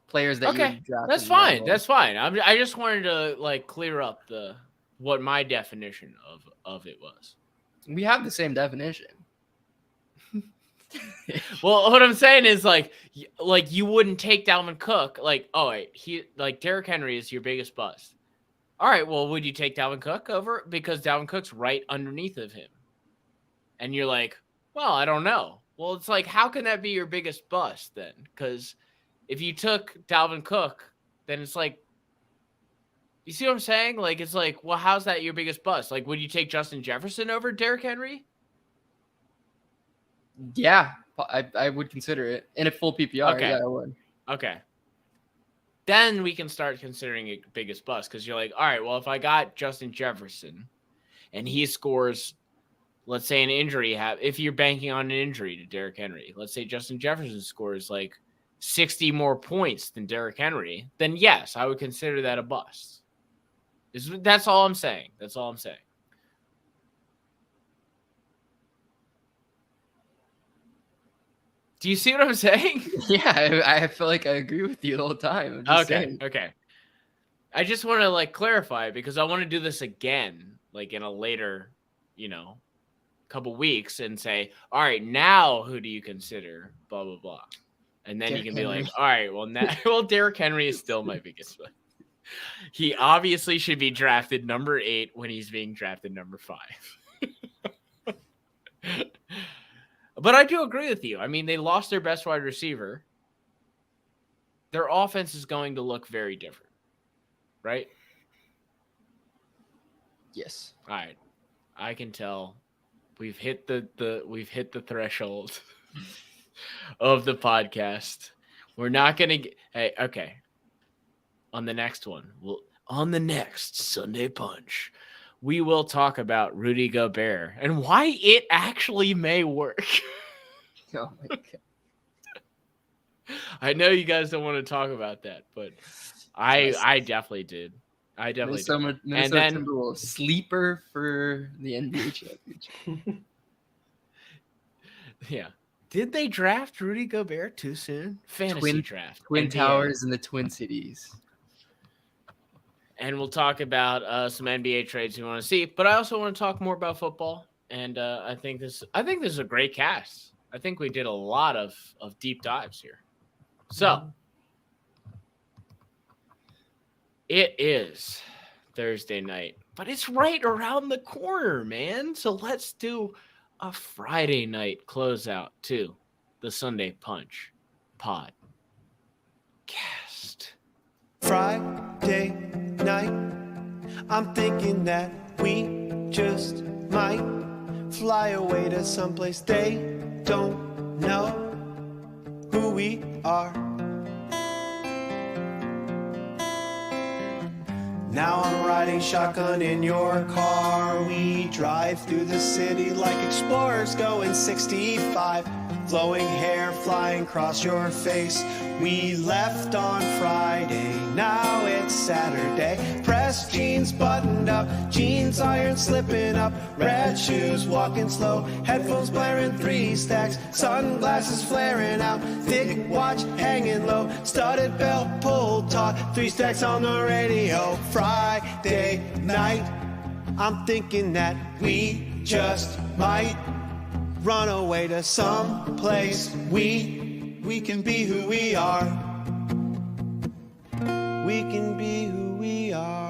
Players that Okay. you drafted. That's fine. That's fine. I just wanted to like clear up what my definition of it was. We have the same definition. Well, what I'm saying is like you wouldn't take Dalvin Cook. Like, oh wait, Derrick Henry is your biggest bust. All right, well, would you take Dalvin Cook over? Because Dalvin Cook's right underneath of him. And you're like, well, I don't know. Well, it's like, how can that be your biggest bust then? Because if you took Dalvin Cook, then it's like, you see what I'm saying? Like, it's like, well, how's that your biggest bust? Like, would you take Justin Jefferson over Derrick Henry? Yeah, I would consider it. In a full PPR, Okay. yeah, I would. Okay. Then we can start considering it biggest bust because you're like, all right, well, if I got Justin Jefferson and he scores, let's say an injury, if you're banking on an injury to Derrick Henry, let's say Justin Jefferson scores like 60 more points than Derrick Henry, then yes, I would consider that a bust. That's all I'm saying. That's all I'm saying. Do you see what I'm saying? Yeah, I feel like I agree with you the whole time. I'm just saying. Okay. I just want to like clarify because I want to do this again, like in a later, couple weeks and say, all right, now who do you consider? Blah, blah, blah. And then Derrick you can be Henry. like, all right, well, Derrick Henry is still my biggest one. He obviously should be drafted number 8 when he's being drafted number 5. But I do agree with you. I mean, they lost their best wide receiver. Their offense is going to look very different, right? Yes. All right. I can tell we've hit the threshold of the podcast. We're not going to okay. On the next one, on the next Sunday Punch, we will talk about Rudy Gobert and why it actually may work. Oh my god. I know you guys don't want to talk about that, but I definitely did. I definitely did. Minnesota Timberwolves sleeper for the NBA championship. Yeah. Did they draft Rudy Gobert too soon? Fantasy draft. Twin NBA. Towers in the Twin Cities. And we'll talk about some NBA trades you want to see, but I also want to talk more about football. And I think this is a great cast. I think we did a lot of deep dives here. So it is Thursday night, but it's right around the corner, man. So let's do a Friday night closeout to the Sunday Punch podcast. Friday night, I'm thinking that we just might fly away to someplace they don't know who we are. Now I'm riding shotgun in your car. We drive through the city like explorers going 65. Flowing hair flying across your face. We left on Friday, now it's Saturday. Pressed jeans buttoned up, jeans iron slipping up. Red shoes walking slow, headphones blaring 3 stacks. Sunglasses flaring out, thick watch hanging low. Studded belt pulled taut, 3 stacks on the radio. Friday night, I'm thinking that we just might run away to some place we can be who we are. We can be who we are.